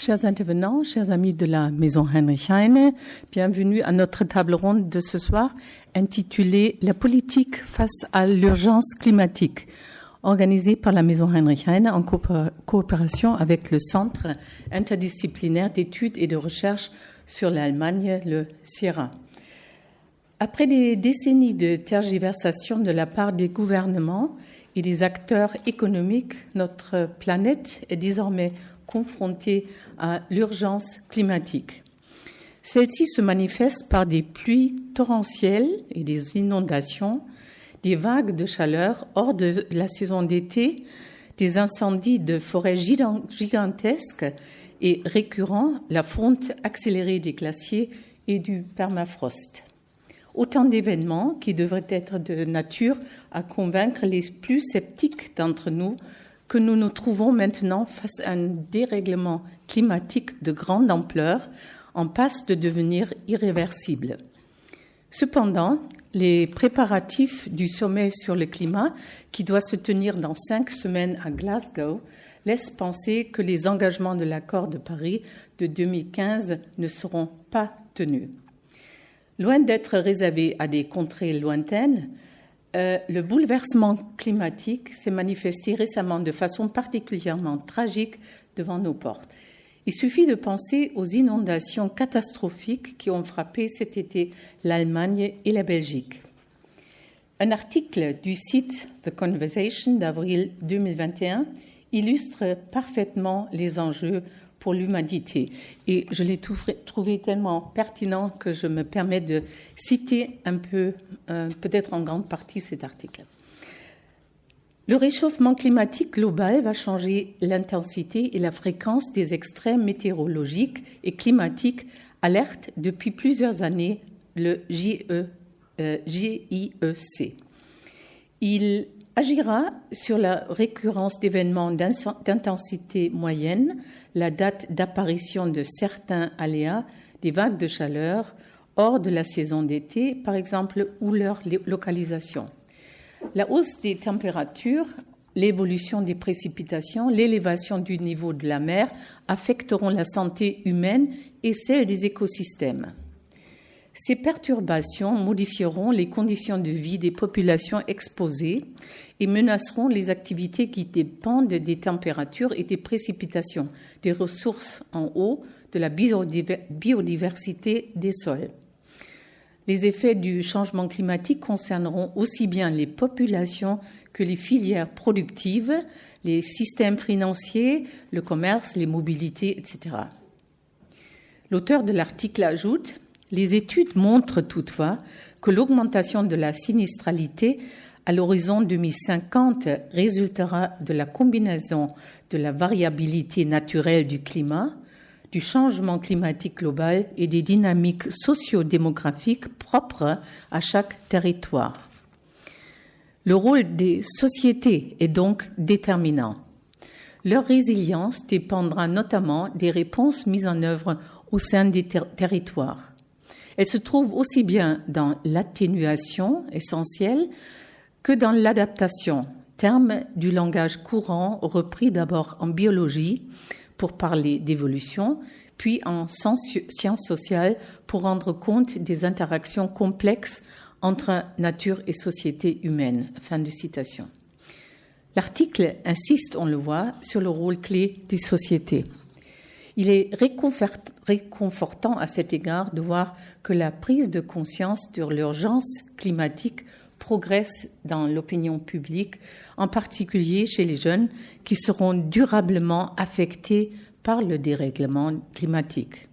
chers intervenants, chers amis de la Maison Heinrich Heine. Bienvenue à notre table ronde de ce soir intitulée « La politique face à l'urgence climatique », organisée par la Maison Heinrich Heine en coopération avec le Centre interdisciplinaire d'études et de recherche sur l'Allemagne, le CIERA. Après des décennies de tergiversation de la part des gouvernements et des acteurs économiques, notre planète est désormais confrontée à l'urgence climatique. Celle-ci se manifeste par des pluies torrentielles et des inondations, des vagues de chaleur hors de la saison d'été, des incendies de forêts gigantesques et récurrents, la fonte accélérée des glaciers et du permafrost. Autant d'événements qui devraient être de nature à convaincre les plus sceptiques d'entre nous que nous nous trouvons maintenant face à un dérèglement climatique de grande ampleur en passe de devenir irréversible. Cependant, les préparatifs du sommet sur le climat, qui doit se tenir dans 5 semaines à Glasgow, laissent penser que les engagements de l'accord de Paris de 2015 ne seront pas tenus. Loin d'être réservé à des contrées lointaines, le bouleversement climatique s'est manifesté récemment de façon particulièrement tragique devant nos portes. Il suffit de penser aux inondations catastrophiques qui ont frappé cet été l'Allemagne et la Belgique. Un article du site The Conversation d'avril 2021 illustre parfaitement les enjeux pour l'humanité. Et je l'ai trouvé tellement pertinent que je me permets de citer un peu, peut-être en grande partie, cet article. Le réchauffement climatique global va changer l'intensité et la fréquence des extrêmes météorologiques et climatiques, alerte depuis plusieurs années le GIEC. Il agira sur la récurrence d'événements d'intensité moyenne, la date d'apparition de certains aléas, des vagues de chaleur hors de la saison d'été, par exemple, ou leur localisation. La hausse des températures, l'évolution des précipitations, l'élévation du niveau de la mer affecteront la santé humaine et celle des écosystèmes. Ces perturbations modifieront les conditions de vie des populations exposées et menaceront les activités qui dépendent des températures et des précipitations, des ressources en eau, de la biodiversité des sols. Les effets du changement climatique concerneront aussi bien les populations que les filières productives, les systèmes financiers, le commerce, les mobilités, etc. L'auteur de l'article ajoute: les études montrent toutefois que l'augmentation de la sinistralité à l'horizon 2050 résultera de la combinaison de la variabilité naturelle du climat, du changement climatique global et des dynamiques socio-démographiques propres à chaque territoire. Le rôle des sociétés est donc déterminant. Leur résilience dépendra notamment des réponses mises en œuvre au sein des territoires. Elle se trouve aussi bien dans l'atténuation essentielle que dans l'adaptation, terme du langage courant repris d'abord en biologie pour parler d'évolution, puis en sciences sociales pour rendre compte des interactions complexes entre nature et société humaine. Fin de citation. L'article insiste, on le voit, sur le rôle clé des sociétés. Il est réconfortant à cet égard de voir que la prise de conscience de l'urgence climatique progresse dans l'opinion publique, en particulier chez les jeunes qui seront durablement affectés par le dérèglement climatique.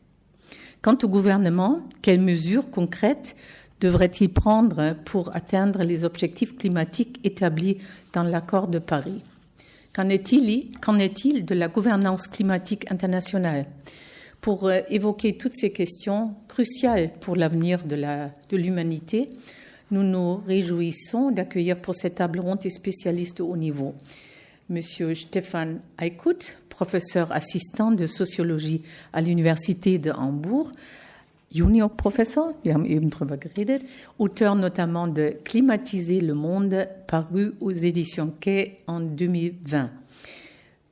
Quant au gouvernement, quelles mesures concrètes devrait-il prendre pour atteindre les objectifs climatiques établis dans l'accord de Paris ? Qu'en est-il de la gouvernance climatique internationale ? Pour évoquer toutes ces questions cruciales pour l'avenir de l'humanité, nous nous réjouissons d'accueillir pour cette table ronde des spécialistes de haut niveau. Monsieur Stefan Eickhut, professeur assistant de sociologie à l'Université de Hambourg, Juniorprofessor, wir haben eben drüber geredet, auteur notamment de Climatiser le monde, paru aux éditions Quai en 2020.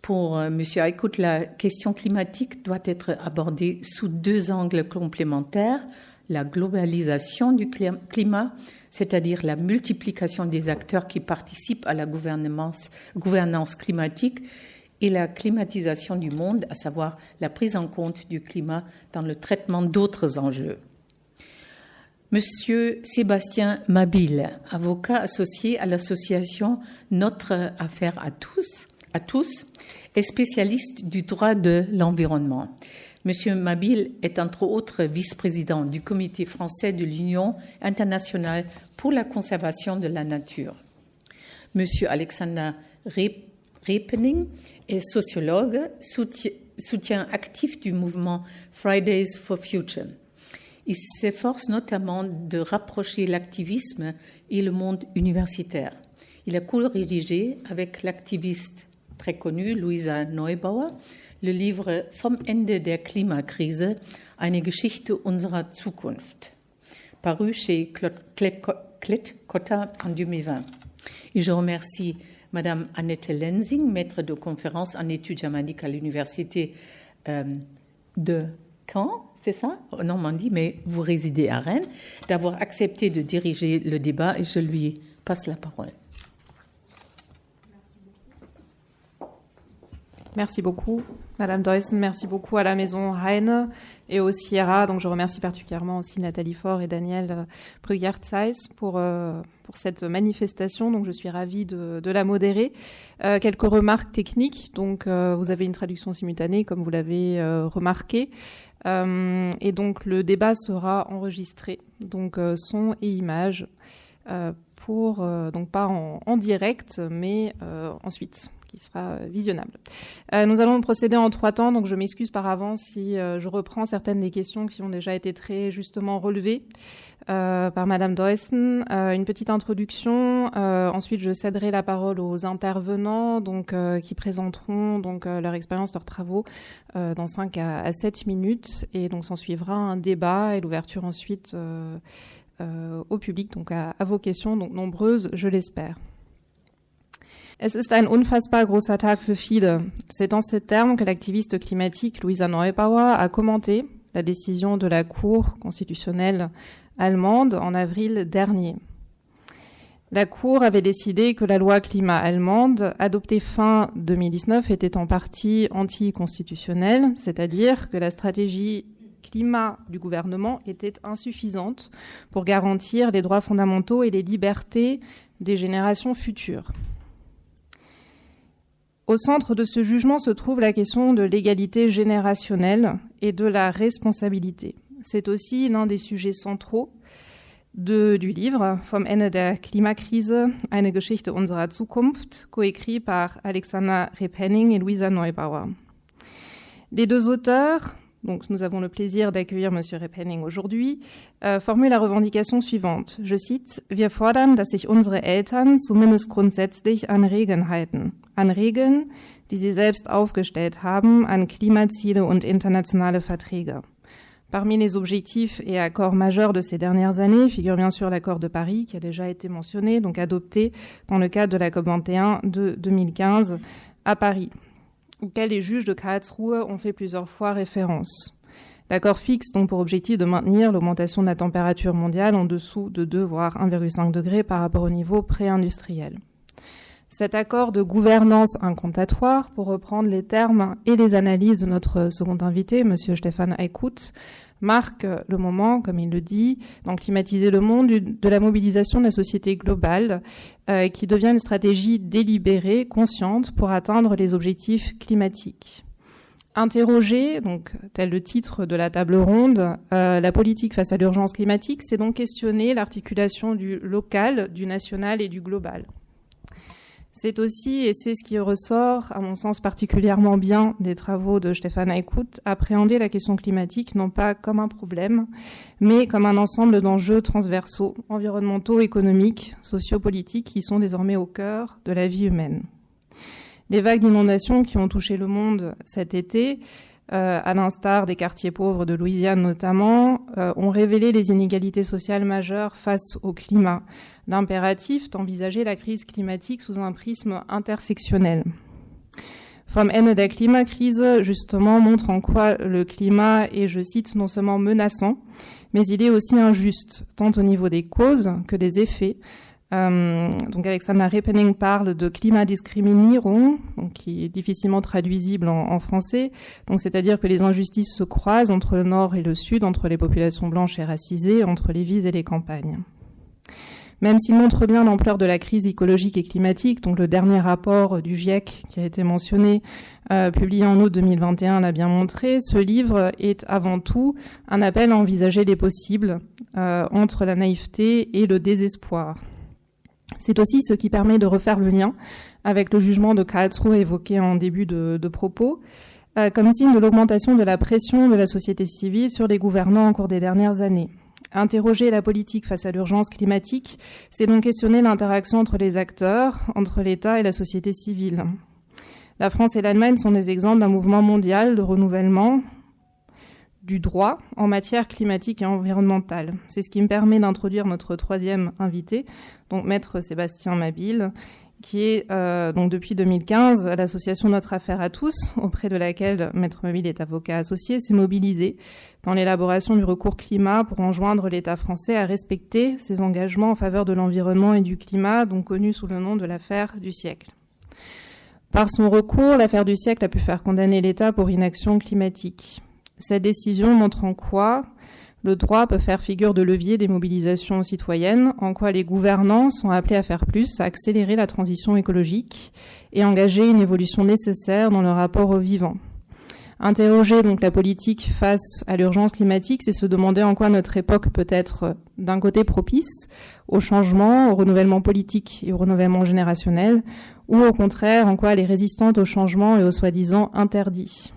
Pour M. Aykut, la question climatique doit être abordée sous deux angles complémentaires. La globalisation du climat, c'est-à-dire la multiplication des acteurs qui participent à la gouvernance climatique, et la climatisation du monde, à savoir la prise en compte du climat dans le traitement d'autres enjeux. Monsieur Sébastien Mabille, avocat associé à l'association Notre Affaire à tous, est spécialiste du droit de l'environnement. Monsieur Mabille est entre autres vice-président du Comité français de l'Union internationale pour la conservation de la nature. Monsieur Alexander Repening est sociologue, soutien actif du mouvement Fridays for Future. Il s'efforce notamment de rapprocher l'activisme et le monde universitaire. Il a co-rédigé avec l'activiste très connue Luisa Neubauer le livre Vom Ende der Klimakrise, eine Geschichte unserer Zukunft, paru chez Klett-Cotta en 2020. Et je remercie Madame Annette Lenzing, maître de conférence en études germaniques à l'université de Caen, c'est ça, en Normandie, mais vous résidez à Rennes, d'avoir accepté de diriger le débat, et je lui passe la parole. Merci beaucoup, Madame Deussen. Merci beaucoup à la Maison Heine et au Sierra. Donc, je remercie particulièrement aussi Nathalie Faure et Daniel Brugert-Zeiss pour cette manifestation. Donc, je suis ravie de la modérer. Quelques remarques techniques. Donc, vous avez une traduction simultanée, comme vous l'avez remarqué. Et donc, le débat sera enregistré. Donc, son et images donc pas en direct, mais ensuite, qui sera visionnable. Nous allons procéder en 3 temps, donc je m'excuse par avance si je reprends certaines des questions qui ont déjà été très justement relevées par Madame Deussen. Une petite introduction, ensuite je céderai la parole aux intervenants donc, qui présenteront donc, leur expérience, leurs travaux dans 5 à 7 minutes, et donc s'en suivra un débat et l'ouverture ensuite au public, donc à vos questions, donc nombreuses, je l'espère. Es ist ein unfassbar großer Tag für viele. C'est dans ces termes que l'activiste climatique Luisa Neubauer a commenté la décision de la Cour constitutionnelle allemande en avril dernier. La Cour avait décidé que la loi climat allemande, adoptée fin 2019, était en partie anticonstitutionnelle, c'est-à-dire que la stratégie climat du gouvernement était insuffisante pour garantir les droits fondamentaux et les libertés des générations futures. Au centre de ce jugement se trouve la question de l'égalité générationnelle et de la responsabilité. C'est aussi l'un des sujets centraux du livre Vom Ende der Klimakrise, eine Geschichte unserer Zukunft, coécrit par Alexander Repenning et Luisa Neubauer. Les deux auteurs, donc nous avons le plaisir d'accueillir M. Repenning aujourd'hui, formulent la revendication suivante. Je cite, « Wir fordern, dass sich unsere Eltern zumindest grundsätzlich an Regeln halten. An Regeln, die sie selbst aufgestellt haben, an Klimaziele und internationale Verträge. » Parmi les objectifs et accords majeurs de ces dernières années figure bien sûr l'accord de Paris qui a déjà été mentionné, donc adopté dans le cadre de la COP21 de 2015 à Paris, auquel les juges de Karlsruhe ont fait plusieurs fois référence. L'accord fixe donc pour objectif de maintenir l'augmentation de la température mondiale en dessous de 2 voire 1,5 degrés par rapport au niveau pré-industriel. Cet accord de gouvernance incantatoire, pour reprendre les termes et les analyses de notre second invité, M. Stefan Aykut, marque le moment, comme il le dit, dans Climatiser le monde, de la mobilisation de la société globale qui devient une stratégie délibérée, consciente, pour atteindre les objectifs climatiques. Interroger, donc tel le titre de la table ronde, la politique face à l'urgence climatique, c'est donc questionner l'articulation du local, du national et du global. C'est aussi, et c'est ce qui ressort, à mon sens particulièrement bien des travaux de Stefan Aykut, appréhender la question climatique non pas comme un problème, mais comme un ensemble d'enjeux transversaux, environnementaux, économiques, sociopolitiques, qui sont désormais au cœur de la vie humaine. Les vagues d'inondations qui ont touché le monde cet été, à l'instar des quartiers pauvres de Louisiane notamment, ont révélé les inégalités sociales majeures face au climat, l'impératif d'envisager la crise climatique sous un prisme intersectionnel. Vom Ende der Klimakrise, justement, montre en quoi le climat est, je cite, non seulement menaçant, mais il est aussi injuste, tant au niveau des causes que des effets. Donc Alexandra Repening parle de Klimadiskriminierung, donc qui est difficilement traduisible en français. Donc c'est-à-dire que les injustices se croisent entre le nord et le sud, entre les populations blanches et racisées, entre les villes et les campagnes. Même s'il montre bien l'ampleur de la crise écologique et climatique, donc le dernier rapport du GIEC qui a été mentionné, publié en août 2021, l'a bien montré, ce livre est avant tout un appel à envisager les possibles entre la naïveté et le désespoir. C'est aussi ce qui permet de refaire le lien avec le jugement de Karlsruhe évoqué en début de propos, comme signe de l'augmentation de la pression de la société civile sur les gouvernants au cours des dernières années. Interroger la politique face à l'urgence climatique, c'est donc questionner l'interaction entre les acteurs, entre l'État et la société civile. La France et l'Allemagne sont des exemples d'un mouvement mondial de renouvellement du droit en matière climatique et environnementale. C'est ce qui me permet d'introduire notre troisième invité, donc Maître Sébastien Mabille, qui est donc depuis 2015 à l'association Notre Affaire à tous, auprès de laquelle Maître Mabille est avocat associé, s'est mobilisé dans l'élaboration du recours climat pour enjoindre l'État français à respecter ses engagements en faveur de l'environnement et du climat, donc connu sous le nom de l'affaire du siècle. Par son recours, l'affaire du siècle a pu faire condamner l'État pour inaction climatique. Cette décision montre en quoi le droit peut faire figure de levier des mobilisations citoyennes, en quoi les gouvernants sont appelés à faire plus, à accélérer la transition écologique et engager une évolution nécessaire dans le rapport au vivant. Interroger donc la politique face à l'urgence climatique, c'est se demander en quoi notre époque peut être d'un côté propice au changement, au renouvellement politique et au renouvellement générationnel, ou au contraire en quoi elle est résistante au changement et au soi-disant interdit.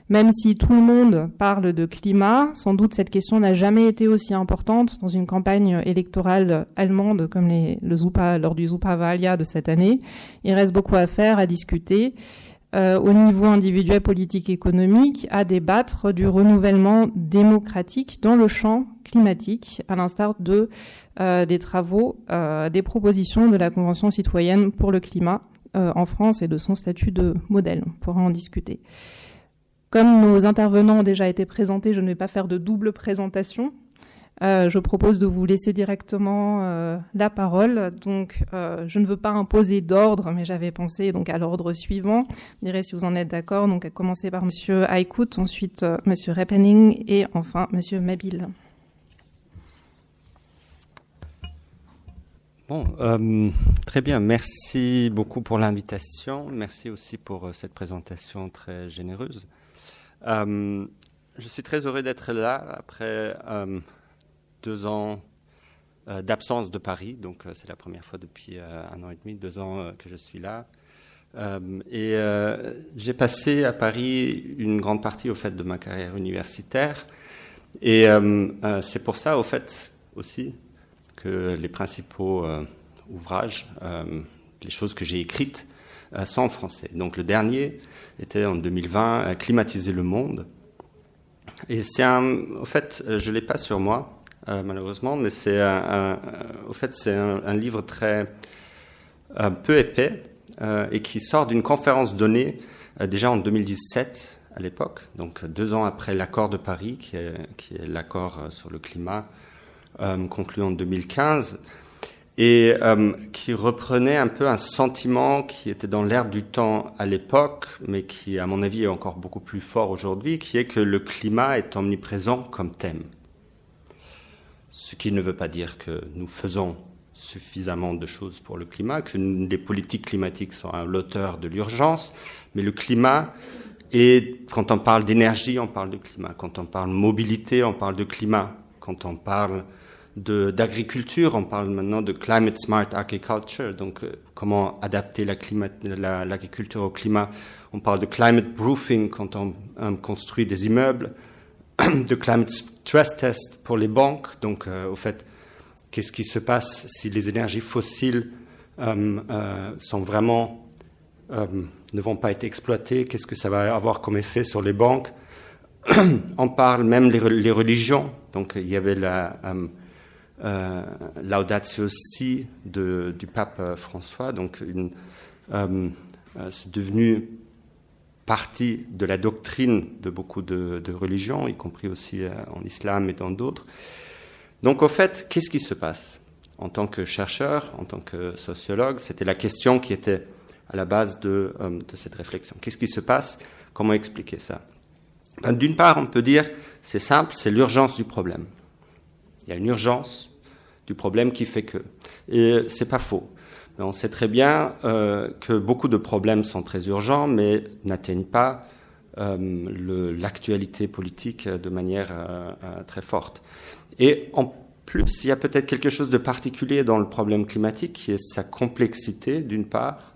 Même si tout le monde parle de climat, sans doute cette question n'a jamais été aussi importante dans une campagne électorale allemande comme lors du Superwahljahr de cette année. Il reste beaucoup à faire, à discuter au niveau individuel, politique, économique, à débattre du renouvellement démocratique dans le champ climatique, à l'instar des travaux, des propositions de la Convention citoyenne pour le climat en France et de son statut de modèle. On pourra en discuter. Comme nos intervenants ont déjà été présentés, je ne vais pas faire de double présentation. Je propose de vous laisser directement la parole. Donc, je ne veux pas imposer d'ordre, mais j'avais pensé donc à l'ordre suivant. Vous direz si vous en êtes d'accord. Donc, à commencer par Monsieur Aykut, ensuite Monsieur Repening et enfin Monsieur Mabille. Bon, très bien. Merci beaucoup pour l'invitation. Merci aussi pour cette présentation très généreuse. Je suis très heureux d'être là après 2 ans d'absence de Paris. Donc, c'est la première fois depuis 1 an et demi, 2 ans que je suis là. Et j'ai passé à Paris une grande partie, au fait, de ma carrière universitaire. Et c'est pour ça, au fait, aussi, que les principaux ouvrages, les choses que j'ai écrites, sont en français. Donc, le dernier était en 2020, Climatiser le monde. Et c'est au fait, je ne l'ai pas sur moi, malheureusement, mais c'est au fait, c'est un livre très peu épais et qui sort d'une conférence donnée déjà en 2017 à l'époque, donc 2 ans après l'accord de Paris, qui est l'accord sur le climat conclu en 2015. Et qui reprenait un peu un sentiment qui était dans l'air du temps à l'époque, mais qui, à mon avis, est encore beaucoup plus fort aujourd'hui, qui est que le climat est omniprésent comme thème. Ce qui ne veut pas dire que nous faisons suffisamment de choses pour le climat, que les politiques climatiques sont à l'auteur de l'urgence, mais le climat, et quand on parle d'énergie, on parle de climat. Quand on parle mobilité, on parle de climat. Quand on parle d'agriculture, on parle maintenant de climate smart agriculture, donc comment adapter l'agriculture au climat. On parle de climate proofing quand on construit des immeubles, de climate stress test pour les banques, donc au fait, qu'est-ce qui se passe si les énergies fossiles sont vraiment ne vont pas être exploitées, qu'est-ce que ça va avoir comme effet sur les banques. On parle même les religions, donc il y avait Laudatio Si du pape François, donc c'est devenu partie de la doctrine de beaucoup de religions, y compris aussi en islam et dans d'autres. Donc, au fait, qu'est-ce qui se passe? En tant que chercheur, en tant que sociologue, c'était la question qui était à la base de cette réflexion. Qu'est-ce qui se passe? Comment expliquer ça? D'une part, on peut dire, c'est simple, c'est l'urgence du problème. Il y a une urgence du problème qui fait que. Et c'est pas faux. Mais on sait très bien que beaucoup de problèmes sont très urgents, mais n'atteignent pas l'actualité politique de manière très forte. Et en plus, il y a peut-être quelque chose de particulier dans le problème climatique, qui est sa complexité, d'une part.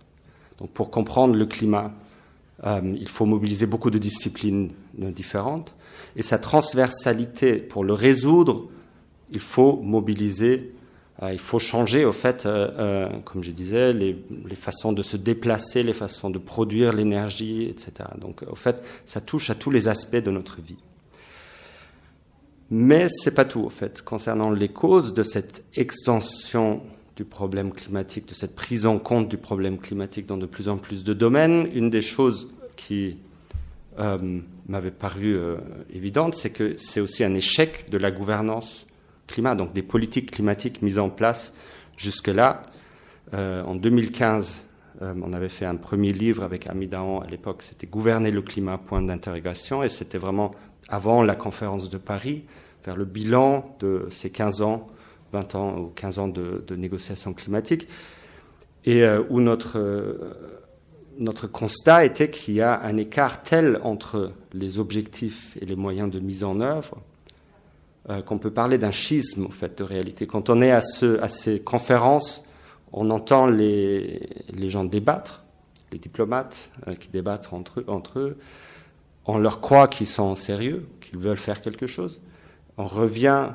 Donc, pour comprendre le climat, il faut mobiliser beaucoup de disciplines différentes. Et sa transversalité, pour le résoudre, il faut mobiliser, il faut changer, au fait, comme je disais, les façons de se déplacer, les façons de produire l'énergie, etc. Donc, au fait, ça touche à tous les aspects de notre vie. Mais c'est pas tout, au fait, concernant les causes de cette extension du problème climatique, de cette prise en compte du problème climatique dans de plus en plus de domaines. Une des choses qui m'avait paru évidente, c'est que c'est aussi un échec de la gouvernance climat, donc des politiques climatiques mises en place jusque-là. En 2015, on avait fait un premier livre avec Ami Dahan, à l'époque, c'était « Gouverner le climat, point d'interrogation », et c'était vraiment avant la conférence de Paris, vers le bilan de ces 15 ans, 20 ans ou 15 ans de négociations climatiques, et où notre constat était qu'il y a un écart tel entre les objectifs et les moyens de mise en œuvre qu'on peut parler d'un schisme, en fait, de réalité. Quand on est à ces conférences, on entend les gens débattre, les diplomates qui débattent entre eux. On leur croit qu'ils sont sérieux, qu'ils veulent faire quelque chose. On revient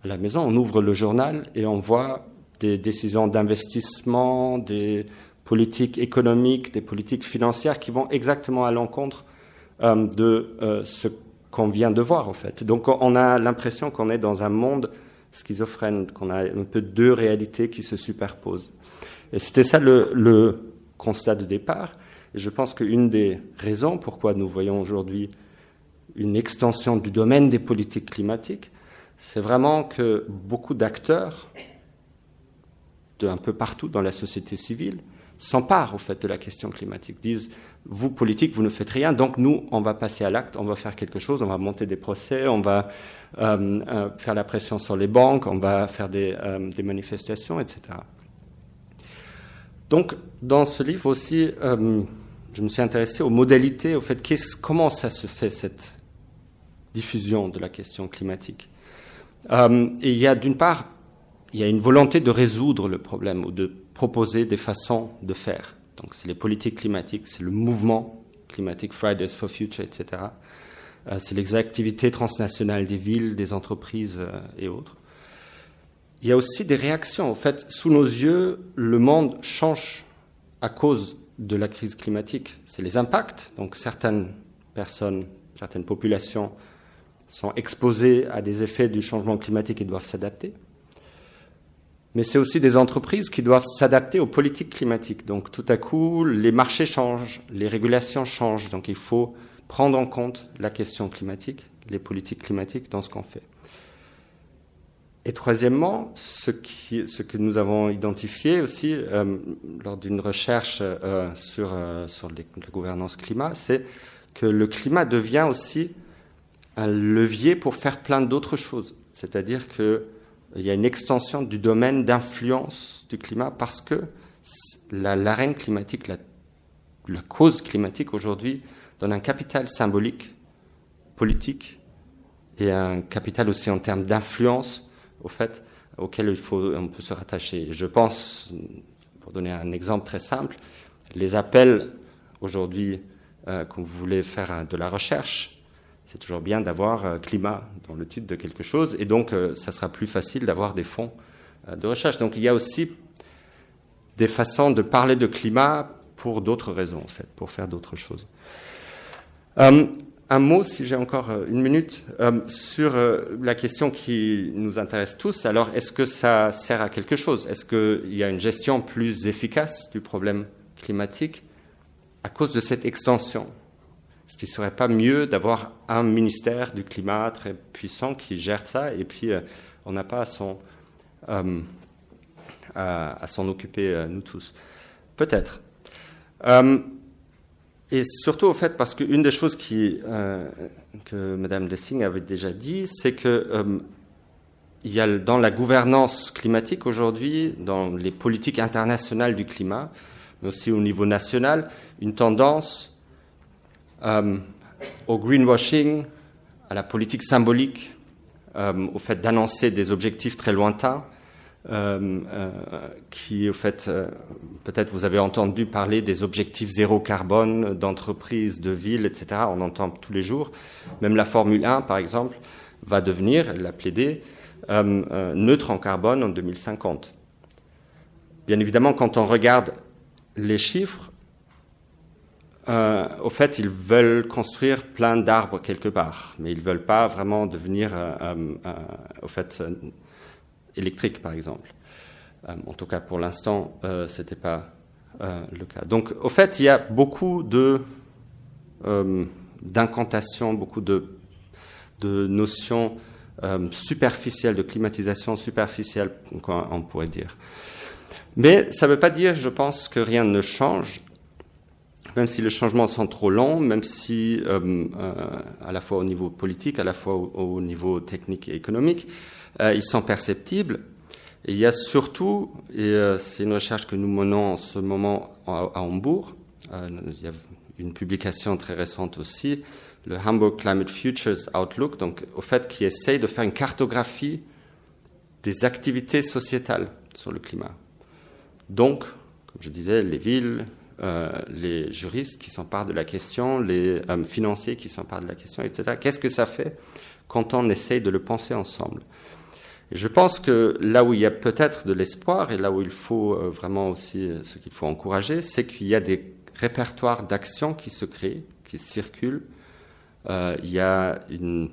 à la maison, on ouvre le journal et on voit des décisions d'investissement, des politiques économiques, des politiques financières qui vont exactement à l'encontre de ce qu'on vient de voir, en fait. Donc, on a l'impression qu'on est dans un monde schizophrène, qu'on a un peu deux réalités qui se superposent. Et c'était ça le constat de départ. Et je pense qu'une des raisons pourquoi nous voyons aujourd'hui une extension du domaine des politiques climatiques, c'est vraiment que beaucoup d'acteurs, un peu partout dans la société civile, s'emparent au fait de la question climatique, disent « vous, politiques, vous ne faites rien, donc nous, on va passer à l'acte, on va faire quelque chose, on va monter des procès, on va faire la pression sur les banques, on va faire des manifestations, etc. » Donc, dans ce livre aussi, je me suis intéressé aux modalités, au fait, comment ça se fait, cette diffusion de la question climatique. Et il y a, d'une part, il y a une volonté de résoudre le problème ou de proposer des façons de faire. Donc, c'est les politiques climatiques, c'est le mouvement climatique, Fridays for Future, etc. C'est les activités transnationales des villes, des entreprises et autres. Il y a aussi des réactions. En fait, sous nos yeux, le monde change à cause de la crise climatique. C'est les impacts. Donc, certaines personnes, certaines populations sont exposées à des effets du changement climatique et doivent s'adapter. Mais c'est aussi des entreprises qui doivent s'adapter aux politiques climatiques. Donc, tout à coup, les marchés changent, les régulations changent. Donc, il faut prendre en compte la question climatique, les politiques climatiques dans ce qu'on fait. Et troisièmement, ce que nous avons identifié aussi lors d'une recherche sur la gouvernance climat, c'est que le climat devient aussi un levier pour faire plein d'autres choses. C'est-à-dire qu'il y a une extension du domaine d'influence du climat parce que l'arène climatique, la cause climatique aujourd'hui donne un capital symbolique, politique, et un capital aussi en termes d'influence au fait, auquel on peut se rattacher. Je pense, pour donner un exemple très simple, les appels aujourd'hui quand vous voulez faire de la recherche, c'est toujours bien d'avoir climat dans le titre de quelque chose, et donc ça sera plus facile d'avoir des fonds de recherche. Donc il y a aussi des façons de parler de climat pour d'autres raisons, en fait, pour faire d'autres choses. Un mot, si j'ai encore une minute, sur la question qui nous intéresse tous. Alors, est-ce que ça sert à quelque chose? Est-ce qu'il y a une gestion plus efficace du problème climatique? à cause de cette extension. Est-ce qu'il ne serait pas mieux d'avoir un ministère du climat très puissant qui gère ça et puis on n'a pas à s'en occuper nous tous? Peut-être. Et surtout au fait parce qu'une des choses que Mme Lessing avait déjà dit, c'est que il y a dans la gouvernance climatique aujourd'hui, dans les politiques internationales du climat, mais aussi au niveau national, une tendance au greenwashing, à la politique symbolique, au fait d'annoncer des objectifs très lointains, qui, au fait, peut-être vous avez entendu parler des objectifs zéro carbone d'entreprises, de villes, etc. On entend tous les jours. Même la Formule 1, par exemple, va devenir, elle l'a plaidé, neutre en carbone en 2050. Bien évidemment, quand on regarde les chiffres, au fait, ils veulent construire plein d'arbres quelque part, mais ils ne veulent pas vraiment devenir, au fait, électriques, par exemple. En tout cas, pour l'instant, ce n'était pas le cas. Donc, au fait, il y a beaucoup d'incantations, beaucoup de notions superficielles, de climatisation superficielle, on pourrait dire. Mais ça ne veut pas dire, je pense, que rien ne change, même si les changements sont trop longs, même si, à la fois au niveau politique, à la fois au niveau technique et économique, ils sont perceptibles. Et il y a surtout, et c'est une recherche que nous menons en ce moment à Hambourg, il y a une publication très récente aussi, le Hamburg Climate Futures Outlook, donc au fait qui essaye de faire une cartographie des activités sociétales sur le climat. Donc, comme je disais, les villes, les juristes qui s'emparent de la question, les financiers qui s'emparent de la question, etc. Qu'est-ce que ça fait quand on essaye de le penser ensemble? Et je pense que là où il y a peut-être de l'espoir et là où il faut vraiment aussi, ce qu'il faut encourager, c'est qu'il y a des répertoires d'actions qui se créent, qui circulent. Il y a une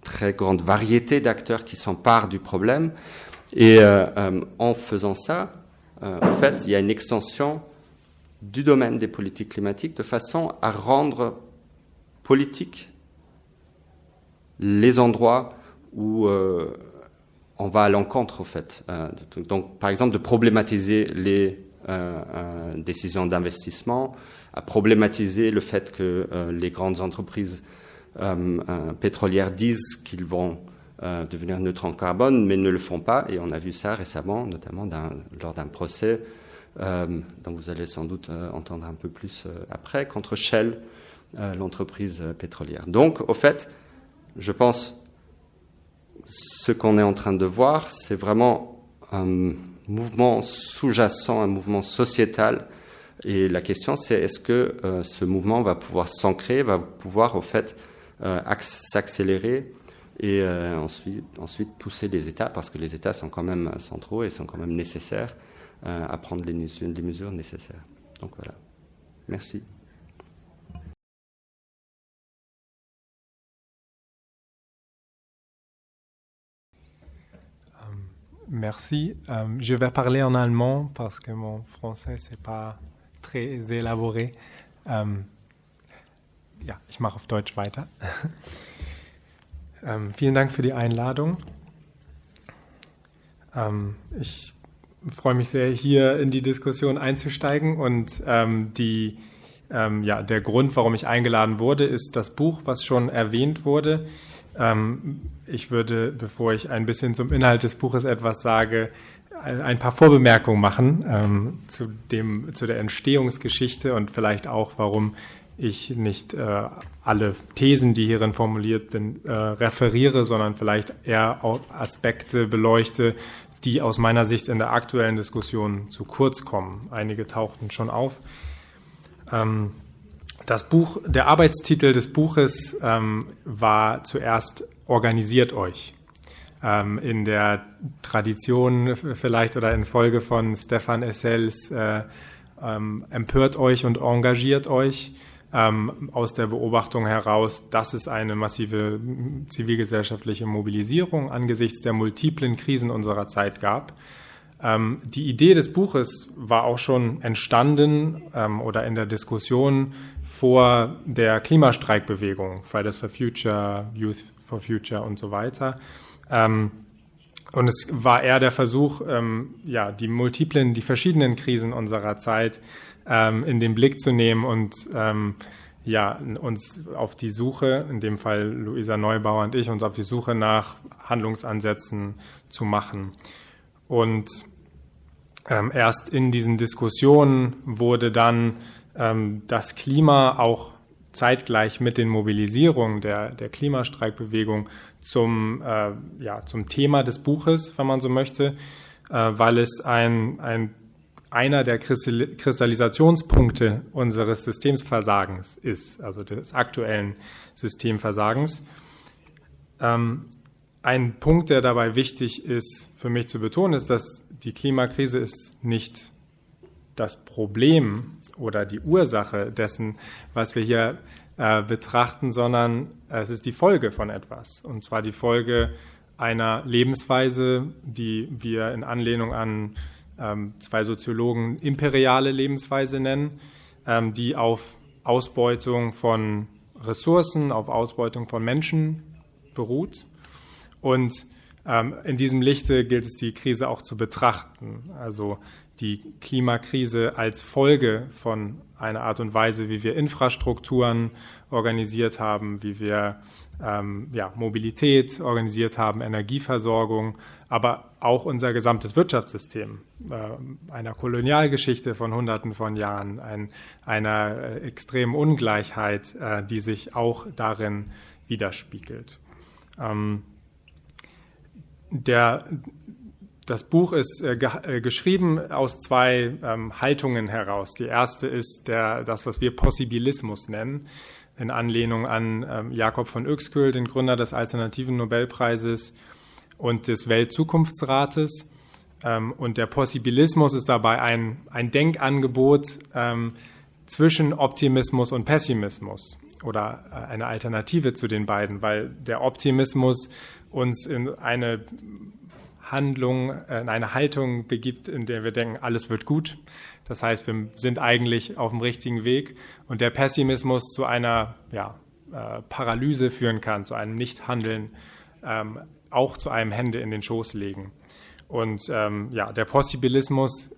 très grande variété d'acteurs qui s'emparent du problème. Et en faisant ça, en fait, il y a une extension du domaine des politiques climatiques de façon à rendre politique les endroits où on va à l'encontre, en fait. Donc, par exemple, de problématiser les décisions d'investissement, à problématiser le fait que les grandes entreprises pétrolières disent qu'ils vont devenir neutres en carbone, mais ne le font pas. Et on a vu ça récemment, notamment lors d'un procès dont vous allez sans doute entendre un peu plus après, contre Shell, l'entreprise pétrolière. Donc, au fait, je pense ce qu'on est en train de voir, c'est vraiment un mouvement sous-jacent, un mouvement sociétal. Et la question, c'est est-ce que ce mouvement va pouvoir s'ancrer, va pouvoir, au fait, s'accélérer et ensuite pousser les États, parce que les États sont quand même centraux et sont quand même nécessaires à prendre les mesures nécessaires. Donc voilà. Merci. Merci. Je vais parler en allemand parce que mon français c'est pas très élaboré. Ja, ich mache auf Deutsch weiter. Vielen Dank für die Einladung. Ich freue mich sehr, hier in die Diskussion einzusteigen und der Grund, warum ich eingeladen wurde, ist das Buch, was schon erwähnt wurde. Ich würde, bevor ich ein bisschen zum Inhalt des Buches etwas sage, ein paar Vorbemerkungen machen zu der Entstehungsgeschichte und vielleicht auch, warum ich nicht alle Thesen, die hierin formuliert sind, referiere, sondern vielleicht eher Aspekte beleuchte, die aus meiner Sicht in der aktuellen Diskussion zu kurz kommen. Einige tauchten schon auf. Das Buch, der Arbeitstitel des Buches war zuerst Organisiert euch. In der Tradition vielleicht oder in Folge von Stefan Essels Empört euch und engagiert euch, aus der Beobachtung heraus, dass es eine massive zivilgesellschaftliche Mobilisierung angesichts der multiplen Krisen unserer Zeit gab. Die Idee des Buches war auch schon entstanden oder in der Diskussion vor der Klimastreikbewegung, Fridays for Future, Youth for Future und so weiter. Und es war eher der Versuch, die verschiedenen Krisen unserer Zeit in den Blick zu nehmen und uns auf die Suche, in dem Fall Luisa Neubauer und ich, uns auf die Suche nach Handlungsansätzen zu machen. Und erst in diesen Diskussionen wurde dann das Klima auch zeitgleich mit den Mobilisierungen der Klimastreikbewegung zum Thema des Buches, wenn man so möchte, weil es einer der Kristallisationspunkte unseres Systemversagens ist, also des aktuellen Systemversagens. Ein Punkt, der dabei wichtig ist für mich zu betonen, ist, dass die Klimakrise ist nicht das Problem oder die Ursache dessen, was wir hier betrachten, sondern es ist die Folge von etwas. Und zwar die Folge einer Lebensweise, die wir in Anlehnung an zwei Soziologen imperiale Lebensweise nennen, die auf Ausbeutung von Ressourcen, auf Ausbeutung von Menschen beruht. Und in diesem Lichte gilt es, die Krise auch zu betrachten. Also die Klimakrise als Folge von einer Art und Weise, wie wir Infrastrukturen organisiert haben, wie wir Mobilität organisiert haben, Energieversorgung, aber auch unser gesamtes Wirtschaftssystem, einer Kolonialgeschichte von Hunderten von Jahren, einer extremen Ungleichheit, die sich auch darin widerspiegelt. Das Buch ist geschrieben aus zwei Haltungen heraus. Die erste ist das, was wir Possibilismus nennen, in Anlehnung an Jakob von Uexküll, den Gründer des Alternativen Nobelpreises und des Weltzukunftsrates. Und der Possibilismus ist dabei ein Denkangebot zwischen Optimismus und Pessimismus oder eine Alternative zu den beiden, weil der Optimismus uns in eine Haltung begibt, in der wir denken, alles wird gut. Das heißt, wir sind eigentlich auf dem richtigen Weg und der Pessimismus zu einer Paralyse führen kann, zu einem Nichthandeln, auch zu einem Hände in den Schoß legen. Und der Possibilismus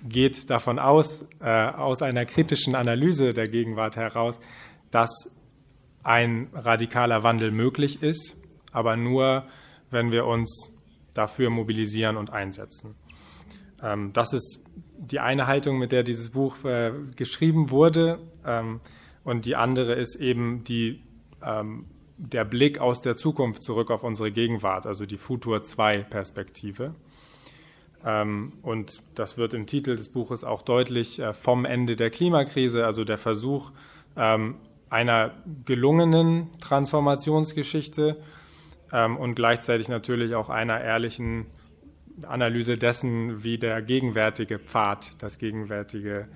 geht davon aus einer kritischen Analyse der Gegenwart heraus, dass ein radikaler Wandel möglich ist, aber nur, wenn wir uns dafür mobilisieren und einsetzen. Das ist die eine Haltung, mit der dieses Buch geschrieben wurde. Und die andere ist eben der Blick aus der Zukunft zurück auf unsere Gegenwart, also die Futur-2-Perspektive. Und das wird im Titel des Buches auch deutlich, vom Ende der Klimakrise, also der Versuch einer gelungenen Transformationsgeschichte und gleichzeitig natürlich auch einer ehrlichen Analyse dessen, wie der gegenwärtige Pfad, das gegenwärtige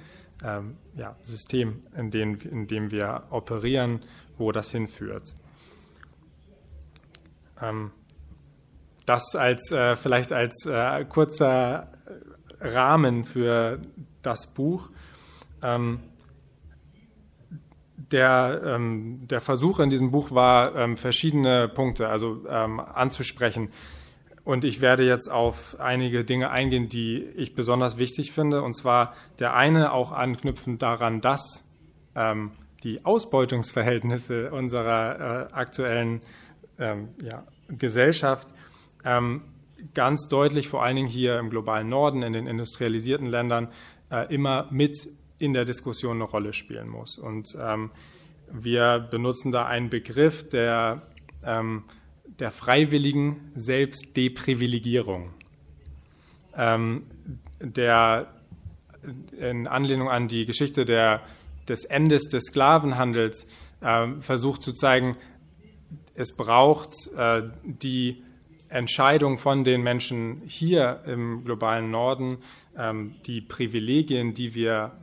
System, in dem wir operieren, wo das hinführt. Das vielleicht als kurzer Rahmen für das Buch. Der Versuch in diesem Buch war, verschiedene Punkte anzusprechen. Und ich werde jetzt auf einige Dinge eingehen, die ich besonders wichtig finde. Und zwar der eine auch anknüpfend daran, dass die Ausbeutungsverhältnisse unserer aktuellen Gesellschaft ganz deutlich, vor allen Dingen hier im globalen Norden, in den industrialisierten Ländern, immer mit in der Diskussion eine Rolle spielen muss. Und wir benutzen da einen Begriff der freiwilligen Selbstdeprivilegierung, der in Anlehnung an die Geschichte des Endes des Sklavenhandels versucht zu zeigen, es braucht die Entscheidung von den Menschen hier im globalen Norden, die Privilegien, die wir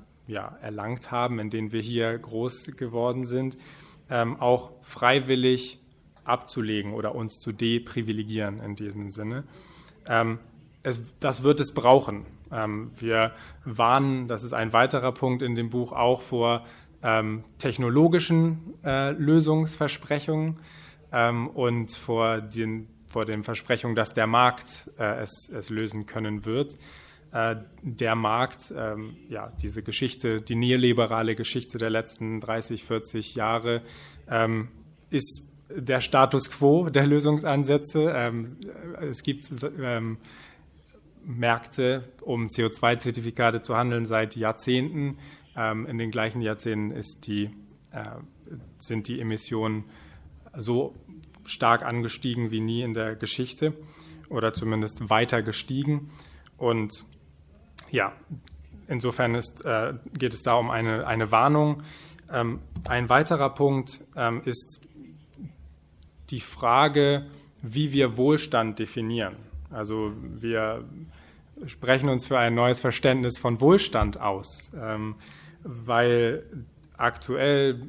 erlangt haben, in denen wir hier groß geworden sind, auch freiwillig abzulegen oder uns zu deprivilegieren in diesem Sinne. das wird es brauchen. Wir warnen, das ist ein weiterer Punkt in dem Buch, auch vor technologischen Lösungsversprechungen und vor den Versprechungen, dass der Markt es lösen können wird. Der Markt, diese Geschichte, die neoliberale Geschichte der letzten 30, 40 Jahre, ist der Status quo der Lösungsansätze. Es gibt Märkte, um CO2-Zertifikate zu handeln, seit Jahrzehnten. In den gleichen Jahrzehnten sind die Emissionen so stark angestiegen wie nie in der Geschichte oder zumindest weiter gestiegen. Und ja, insofern geht es da um eine Warnung. Ein weiterer Punkt ist die Frage, wie wir Wohlstand definieren. Also wir sprechen uns für ein neues Verständnis von Wohlstand aus, weil aktuell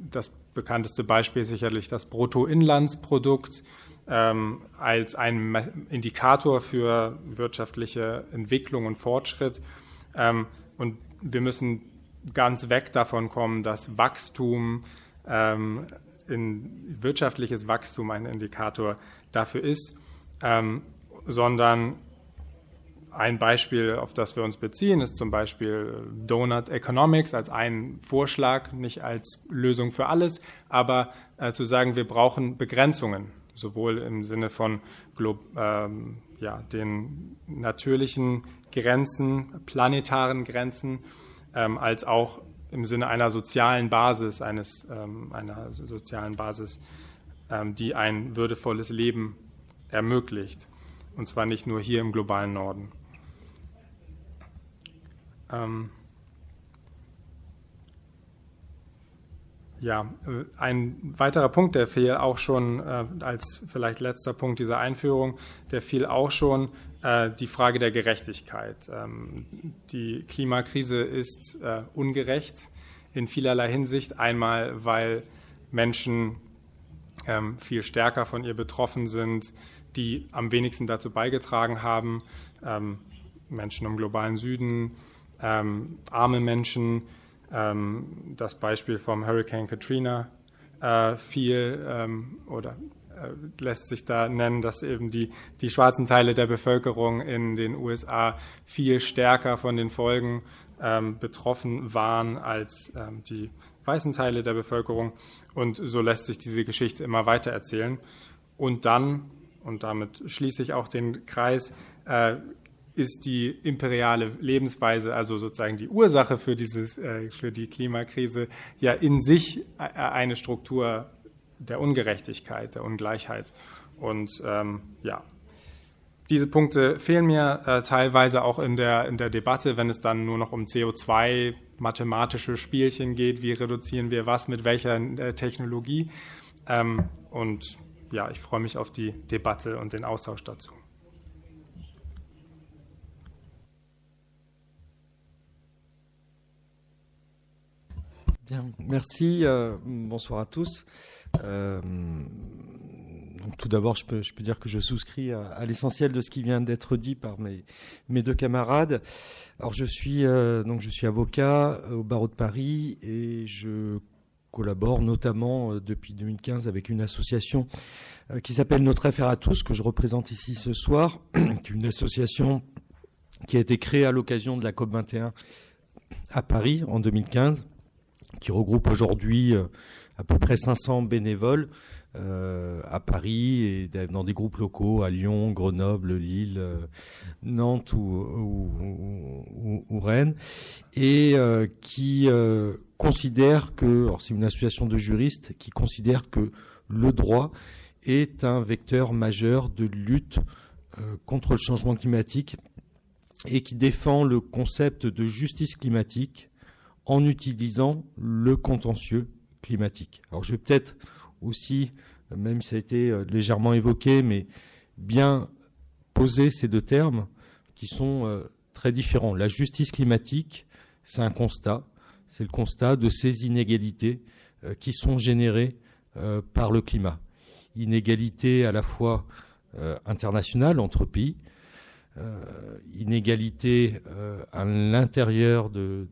das bekannteste Beispiel ist sicherlich das Bruttoinlandsprodukt als ein Indikator für wirtschaftliche Entwicklung und Fortschritt. Und wir müssen ganz weg davon kommen, dass Wachstum, wirtschaftliches Wachstum ein Indikator dafür ist, sondern ein Beispiel, auf das wir uns beziehen, ist zum Beispiel Donut Economics als ein Vorschlag, nicht als Lösung für alles, aber zu sagen, wir brauchen Begrenzungen, sowohl im Sinne von den natürlichen Grenzen, planetaren Grenzen, als auch im Sinne einer sozialen Basis, einer sozialen Basis, die ein würdevolles Leben ermöglicht. Und zwar nicht nur hier im globalen Norden. Ein weiterer Punkt, der fiel auch schon als vielleicht letzter Punkt dieser Einführung, der fiel auch schon, die Frage der Gerechtigkeit. Die Klimakrise ist ungerecht in vielerlei Hinsicht. Einmal, weil Menschen viel stärker von ihr betroffen sind, die am wenigsten dazu beigetragen haben. Menschen im globalen Süden, arme Menschen. Das Beispiel vom Hurricane Katrina lässt sich da nennen, dass eben die schwarzen Teile der Bevölkerung in den USA viel stärker von den Folgen betroffen waren als die weißen Teile der Bevölkerung. Und so lässt sich diese Geschichte immer weiter erzählen. Und dann, und damit schließe ich auch den Kreis, ist die imperiale Lebensweise, also sozusagen die Ursache für die Klimakrise, ja in sich eine Struktur der Ungerechtigkeit, der Ungleichheit. Und diese Punkte fehlen mir teilweise auch in der Debatte, wenn es dann nur noch um CO2, mathematische Spielchen geht, wie reduzieren wir was mit welcher Technologie. Ich freue mich auf die Debatte und den Austausch dazu. Bien, merci. Bonsoir à tous. Donc tout d'abord, je peux dire que je souscris à l'essentiel de ce qui vient d'être dit par mes deux camarades. Alors je suis avocat au barreau de Paris et je collabore notamment depuis 2015 avec une association qui s'appelle Notre Affaire à tous, que je représente ici ce soir, qui est une association qui a été créée à l'occasion de la COP21 à Paris en 2015, qui regroupe aujourd'hui à peu près 500 bénévoles à Paris et dans des groupes locaux à Lyon, Grenoble, Lille, Nantes ou Rennes, et qui considère que, alors c'est une association de juristes qui considère que le droit est un vecteur majeur de lutte contre le changement climatique et qui défend le concept de justice climatique en utilisant le contentieux climatique. Alors je vais peut-être aussi, même si ça a été légèrement évoqué, mais bien poser ces deux termes qui sont très différents. La justice climatique, c'est un constat, c'est le constat de ces inégalités qui sont générées par le climat. Inégalités à la fois internationales entre pays, inégalité à l'intérieur de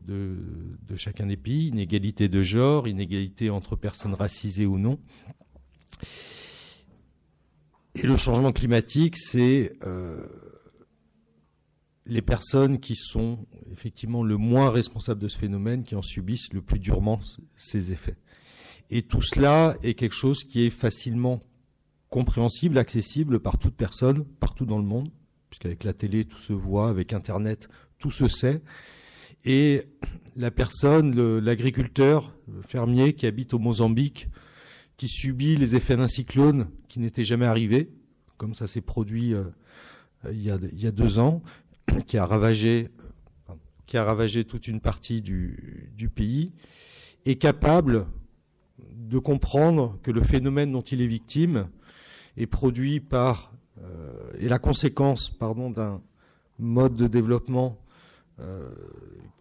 chacun des pays, inégalité de genre, inégalité entre personnes racisées ou non. Et le changement climatique, c'est les personnes qui sont effectivement le moins responsables de ce phénomène qui en subissent le plus durement ses effets. Et tout cela est quelque chose qui est facilement compréhensible, accessible par toute personne, partout dans le monde, puisqu'avec la télé, tout se voit, avec Internet, tout se sait. Et la personne, l'agriculteur, le fermier qui habite au Mozambique, qui subit les effets d'un cyclone qui n'était jamais arrivé, comme ça s'est produit il y a 2 ans, qui a ravagé toute une partie du pays, est capable de comprendre que le phénomène dont il est victime est produit par et la conséquence d'un mode de développement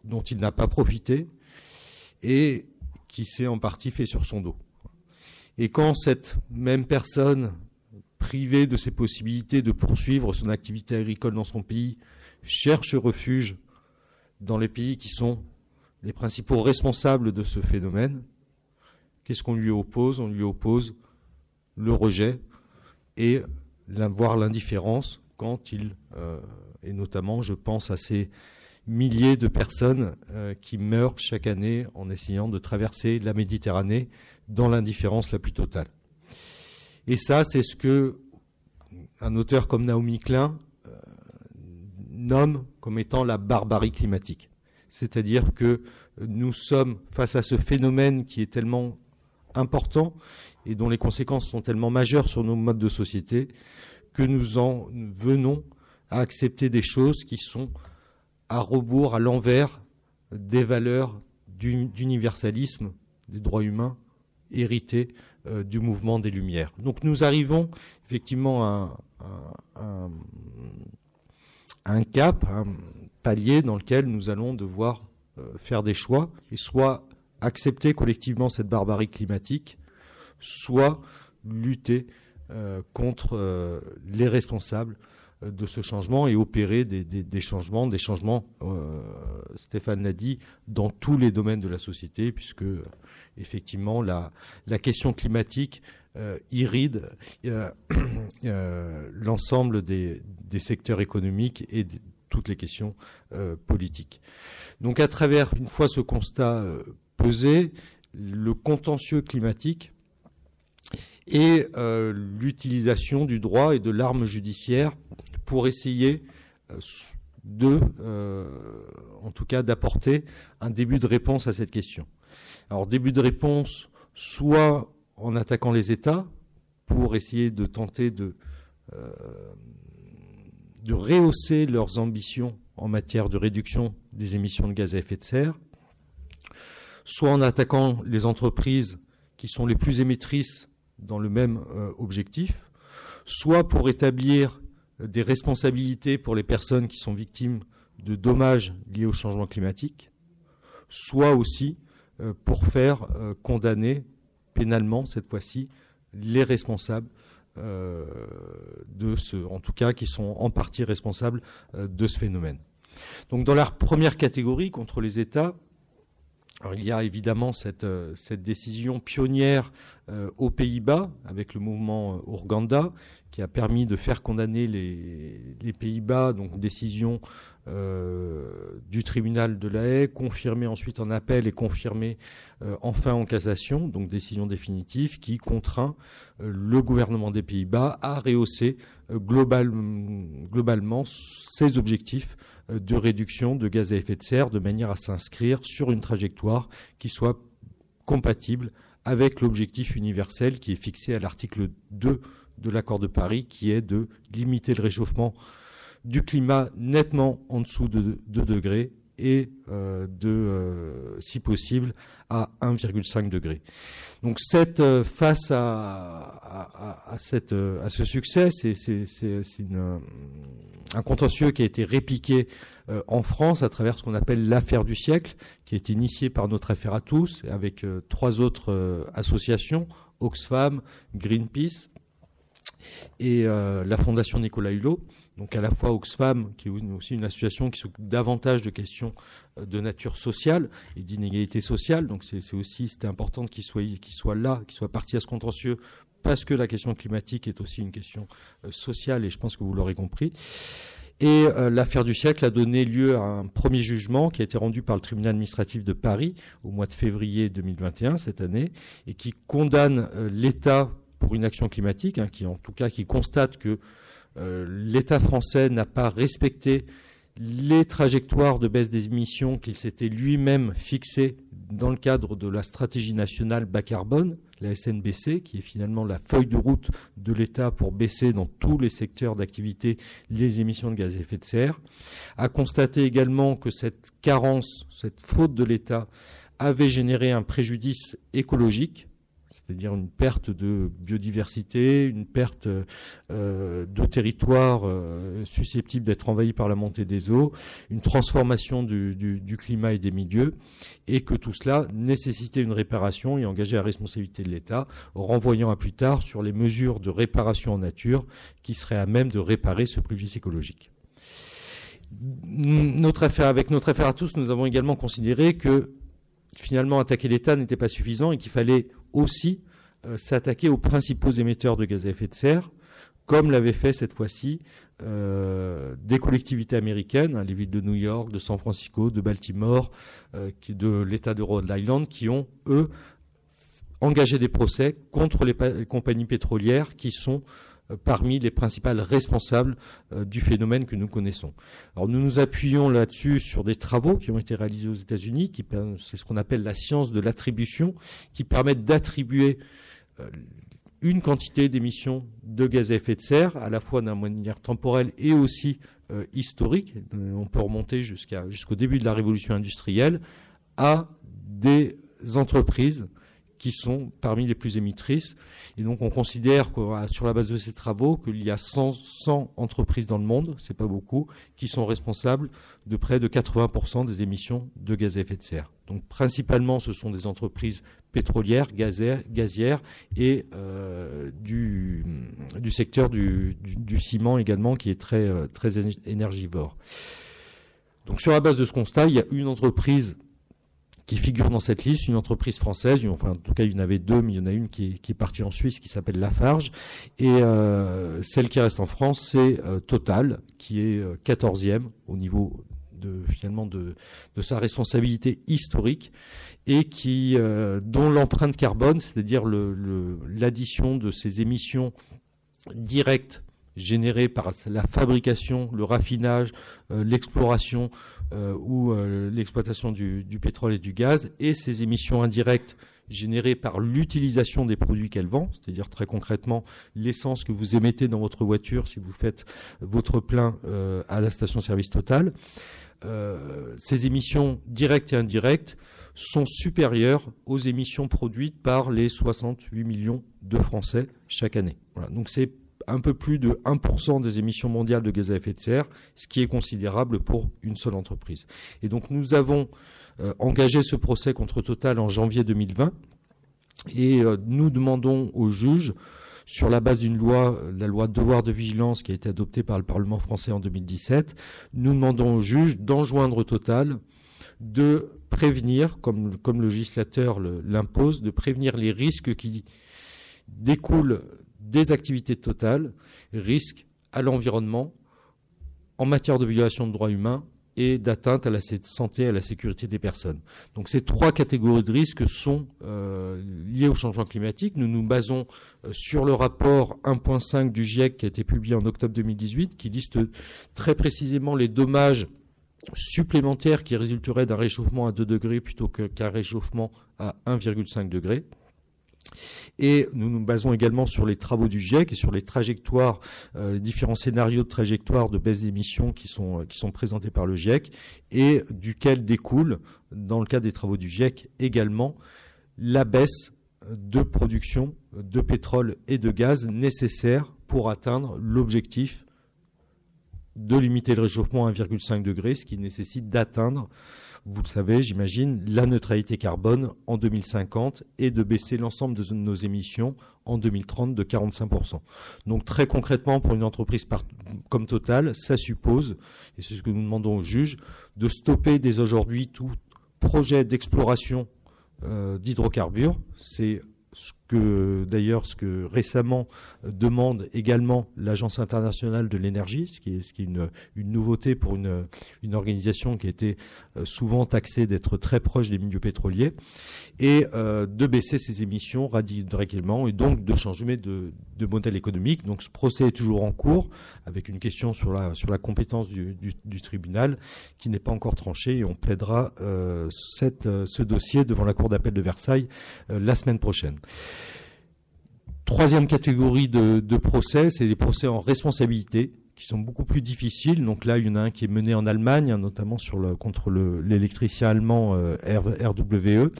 dont il n'a pas profité et qui s'est en partie fait sur son dos. Et quand cette même personne, privée de ses possibilités de poursuivre son activité agricole dans son pays, cherche refuge dans les pays qui sont les principaux responsables de ce phénomène, qu'est-ce qu'on lui oppose ? On lui oppose le rejet et voire l'indifférence quand et notamment je pense à ces milliers de personnes qui meurent chaque année en essayant de traverser la Méditerranée dans l'indifférence la plus totale. Et ça, c'est ce que un auteur comme Naomi Klein nomme comme étant la barbarie climatique. C'est-à-dire que nous sommes face à ce phénomène qui est tellement important et dont les conséquences sont tellement majeures sur nos modes de société que nous en venons à accepter des choses qui sont à rebours, à l'envers des valeurs d'universalisme des droits humains hérités du mouvement des Lumières. Donc nous arrivons effectivement à un cap, un palier dans lequel nous allons devoir faire des choix et soit accepter collectivement cette barbarie climatique, soit lutter contre les responsables de ce changement et opérer des changements, Stéphane l'a dit, dans tous les domaines de la société, puisque effectivement la question climatique irride l'ensemble des secteurs économiques et toutes les questions politiques. Donc à travers, une fois ce constat pesé, le contentieux climatique et l'utilisation du droit et de l'arme judiciaire pour essayer en tout cas, d'apporter un début de réponse à cette question. Alors, début de réponse, soit en attaquant les États pour essayer de tenter de rehausser leurs ambitions en matière de réduction des émissions de gaz à effet de serre, soit en attaquant les entreprises qui sont les plus émettrices dans le même objectif, soit pour établir des responsabilités pour les personnes qui sont victimes de dommages liés au changement climatique, soit aussi pour faire condamner pénalement, cette fois-ci, les responsables en tout cas, qui sont en partie responsables de ce phénomène. Donc, dans la première catégorie, contre les États, alors, il y a évidemment cette décision pionnière aux Pays-Bas avec le mouvement Urgenda qui a permis de faire condamner les Pays-Bas, donc décision du tribunal de La Haye, confirmée ensuite en appel et confirmée enfin en cassation, donc décision définitive qui contraint le gouvernement des Pays-Bas à rehausser globalement ses objectifs de réduction de gaz à effet de serre de manière à s'inscrire sur une trajectoire qui soit compatible avec l'objectif universel qui est fixé à l'article 2 de l'accord de Paris, qui est de limiter le réchauffement du climat nettement en dessous de 2 degrés et si possible, à 1,5 degré. Donc face à ce succès, c'est un contentieux qui a été répliqué en France à travers ce qu'on appelle l'affaire du siècle, qui a été initié par Notre Affaire à tous, avec 3 autres associations, Oxfam, Greenpeace, et la Fondation Nicolas Hulot, donc à la fois Oxfam, qui est aussi une association qui s'occupe davantage de questions de nature sociale et d'inégalité sociale. Donc c'était important qu'il soit là, qu'il soit partie à ce contentieux, parce que la question climatique est aussi une question sociale, et je pense que vous l'aurez compris. Et l'affaire du siècle a donné lieu à un premier jugement qui a été rendu par le tribunal administratif de Paris au mois de février 2021, cette année, et qui condamne l'État pour une action climatique, qui constate que l'État français n'a pas respecté les trajectoires de baisse des émissions qu'il s'était lui-même fixées dans le cadre de la stratégie nationale bas carbone, la SNBC, qui est finalement la feuille de route de l'État pour baisser dans tous les secteurs d'activité les émissions de gaz à effet de serre, a constaté également que cette carence, cette faute de l'État avait généré un préjudice écologique, c'est-à-dire une perte de biodiversité, une perte de territoires susceptibles d'être envahis par la montée des eaux, une transformation du climat et des milieux, et que tout cela nécessitait une réparation et engageait la responsabilité de l'État, renvoyant à plus tard sur les mesures de réparation en nature qui seraient à même de réparer ce préjudice écologique. Avec notre affaire à tous, nous avons également considéré que finalement attaquer l'État n'était pas suffisant et qu'il fallait aussi s'attaquer aux principaux émetteurs de gaz à effet de serre, comme l'avaient fait cette fois-ci des collectivités américaines, les villes de New York, de San Francisco, de Baltimore, de l'État de Rhode Island, qui ont, eux, engagé des procès contre les compagnies pétrolières qui sont parmi les principales responsables du phénomène que nous connaissons. Alors nous nous appuyons là-dessus sur des travaux qui ont été réalisés aux États-Unis, c'est ce qu'on appelle la science de l'attribution, qui permettent d'attribuer une quantité d'émissions de gaz à effet de serre, à la fois d'une manière temporelle et aussi historique. On peut remonter jusqu'au début de la révolution industrielle, à des entreprises qui sont parmi les plus émettrices. Et donc on considère sur la base de ces travaux qu'il y a 100 entreprises dans le monde, c'est pas beaucoup, qui sont responsables de près de 80% des émissions de gaz à effet de serre. Donc principalement ce sont des entreprises pétrolières, gazières et du secteur du ciment également, qui est très énergivore. Donc sur la base de ce constat, il y a une entreprise qui figure dans cette liste, une entreprise française, enfin en tout cas il y en avait deux, mais il y en a une qui est partie en Suisse, qui s'appelle Lafarge, et celle qui reste en France, c'est Total, qui est 14e au niveau de sa responsabilité historique, et dont l'empreinte carbone, c'est-à-dire l'addition de ces émissions directes générées par la fabrication, le raffinage, l'exploration ou l'exploitation du pétrole et du gaz, et ces émissions indirectes générées par l'utilisation des produits qu'elle vend, c'est-à-dire très concrètement l'essence que vous émettez dans votre voiture si vous faites votre plein à la station-service Total. Ces émissions directes et indirectes sont supérieures aux émissions produites par les 68 millions de Français chaque année. Voilà. Donc c'est un peu plus de 1% des émissions mondiales de gaz à effet de serre, ce qui est considérable pour une seule entreprise. Et donc nous avons engagé ce procès contre Total en janvier 2020, et nous demandons aux juges, sur la base d'une loi, la loi Devoir de vigilance qui a été adoptée par le Parlement français en 2017, nous demandons aux juges d'enjoindre Total de prévenir, comme le législateur l'impose, de prévenir les risques qui découlent des activités de Total, risques à l'environnement, en matière de violation de droits humains et d'atteinte à la santé et à la sécurité des personnes. Donc ces trois catégories de risques sont liées au changement climatique. Nous nous basons sur le rapport 1.5 du GIEC qui a été publié en octobre 2018, qui liste très précisément les dommages supplémentaires qui résulteraient d'un réchauffement à 2 degrés plutôt qu'un réchauffement à 1,5 degré. Et nous nous basons également sur les travaux du GIEC et sur les trajectoires, les différents scénarios de trajectoire de baisse d'émissions qui sont présentés par le GIEC, et duquel découle, dans le cadre des travaux du GIEC également, la baisse de production de pétrole et de gaz nécessaire pour atteindre l'objectif de limiter le réchauffement à 1,5 degré, ce qui nécessite d'atteindre vous le savez, j'imagine, la neutralité carbone en 2050 et de baisser l'ensemble de nos émissions en 2030 de 45%. Donc très concrètement, pour une entreprise comme Total, ça suppose, et c'est ce que nous demandons aux juges, de stopper dès aujourd'hui tout projet d'exploration d'hydrocarbures. C'est ce que récemment demande également l'Agence internationale de l'énergie, ce qui est une nouveauté pour une organisation qui a été souvent taxée d'être très proche des milieux pétroliers, et de baisser ses émissions radicalement et donc de changer de modèle économique. Donc ce procès est toujours en cours avec une question sur la compétence du tribunal qui n'est pas encore tranchée, et on plaidera ce dossier devant la Cour d'appel de Versailles la semaine prochaine. Troisième catégorie de procès, c'est les procès en responsabilité qui sont beaucoup plus difficiles. Donc là, il y en a un qui est mené en Allemagne, notamment contre l'électricien allemand RWE,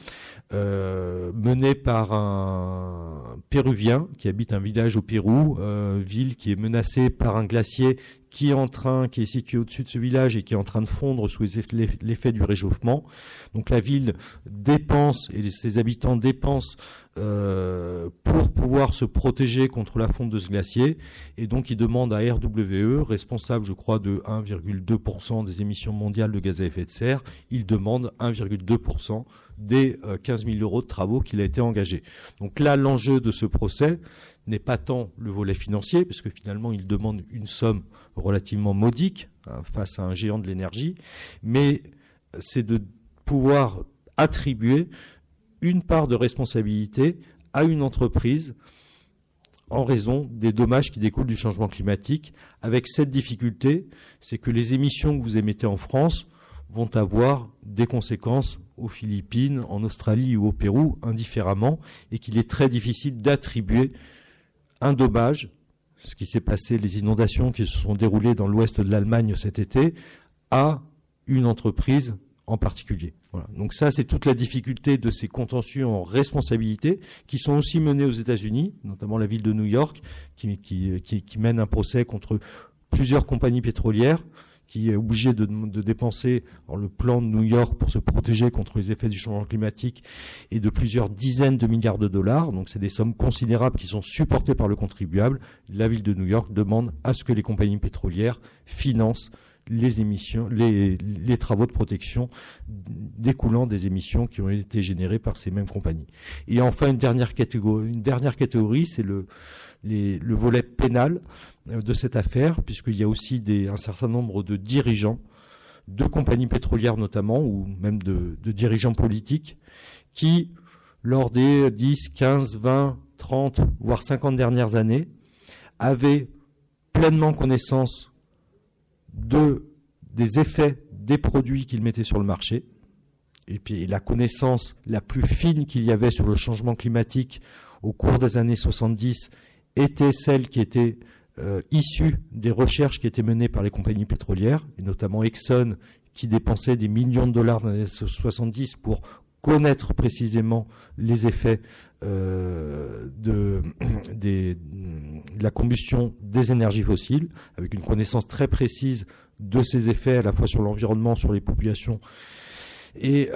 mené par un Péruvien qui habite un village au Pérou, ville qui est menacée par un glacier qui est situé au-dessus de ce village et qui est en train de fondre sous l'effet du réchauffement. Donc la ville dépense, et ses habitants dépensent pour pouvoir se protéger contre la fonte de ce glacier. Et donc ils demandent à RWE, responsable je crois de 1,2% des émissions mondiales de gaz à effet de serre, ils demandent 1,2% des 15 000 € de travaux qu'il a été engagé. Donc là, l'enjeu de ce procès n'est pas tant le volet financier, puisque finalement, il demande une somme relativement modique face à un géant de l'énergie, mais c'est de pouvoir attribuer une part de responsabilité à une entreprise en raison des dommages qui découlent du changement climatique, avec cette difficulté, c'est que les émissions que vous émettez en France vont avoir des conséquences aux Philippines, en Australie ou au Pérou, indifféremment, et qu'il est très difficile d'attribuer un dommage, ce qui s'est passé, les inondations qui se sont déroulées dans l'ouest de l'Allemagne cet été, à une entreprise en particulier. Voilà. Donc ça, c'est toute la difficulté de ces contentieux en responsabilité qui sont aussi menés aux États-Unis, notamment la ville de New York, qui mène un procès contre plusieurs compagnies pétrolières, qui est obligé de dépenser le plan de New York pour se protéger contre les effets du changement climatique et de plusieurs dizaines de milliards de dollars. Donc c'est des sommes considérables qui sont supportées par le contribuable. La ville de New York demande à ce que les compagnies pétrolières financent les émissions, les travaux de protection découlant des émissions qui ont été générées par ces mêmes compagnies. Et enfin, une dernière catégorie, c'est le volet pénal de cette affaire, puisqu'il y a aussi un certain nombre de dirigeants de compagnies pétrolières notamment, ou même de dirigeants politiques, qui, lors des 10, 15, 20, 30, voire 50 dernières années, avaient pleinement connaissance des effets des produits qu'ils mettaient sur le marché, et puis la connaissance la plus fine qu'il y avait sur le changement climatique au cours des années 70 était celle qui était issue des recherches qui étaient menées par les compagnies pétrolières, et notamment Exxon, qui dépensait des millions de dollars dans les années 70 pour connaître précisément les effets de la combustion des énergies fossiles, avec une connaissance très précise de ces effets à la fois sur l'environnement, sur les populations et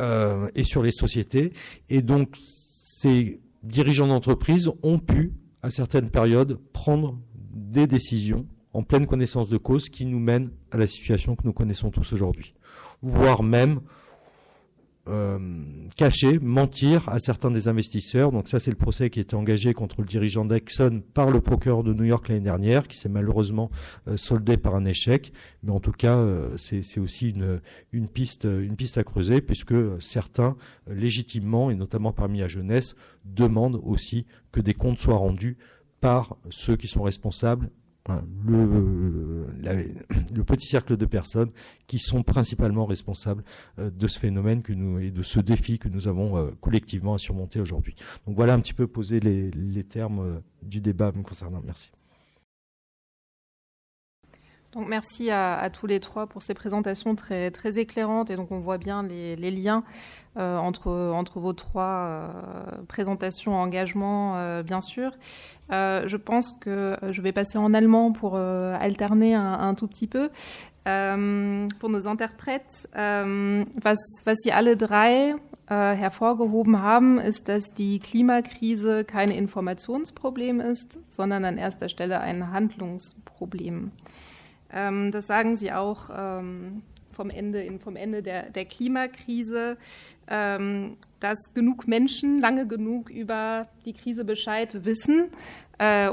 sur les sociétés. Et donc, ces dirigeants d'entreprise ont pu, à certaines périodes, prendre des décisions en pleine connaissance de cause qui nous mènent à la situation que nous connaissons tous aujourd'hui. Voire même cacher, mentir à certains des investisseurs. Donc ça, c'est le procès qui a été engagé contre le dirigeant d'Exxon par le procureur de New York l'année dernière, qui s'est malheureusement soldé par un échec. Mais en tout cas, c'est aussi une piste à creuser, puisque certains, légitimement, et notamment parmi la jeunesse, demandent aussi que des comptes soient rendus par ceux qui sont responsables, le petit cercle de personnes qui sont principalement responsables de ce phénomène et de ce défi que nous avons collectivement à surmonter aujourd'hui. Donc voilà un petit peu poser les termes du débat me concernant. Merci. Donc merci à tous les trois pour ces présentations très, très éclairantes et donc on voit bien les liens entre vos trois présentations, engagements, bien sûr. Je pense que je vais passer en allemand pour alterner un tout petit peu. Pour nos Interprètes, was Sie alle drei hervorgehoben haben, ist, dass die Klimakrise kein Informationsproblem ist, sondern an erster Stelle ein Handlungsproblem. Das sagen Sie auch vom Ende der Klimakrise, dass genug Menschen lange genug über die Krise Bescheid wissen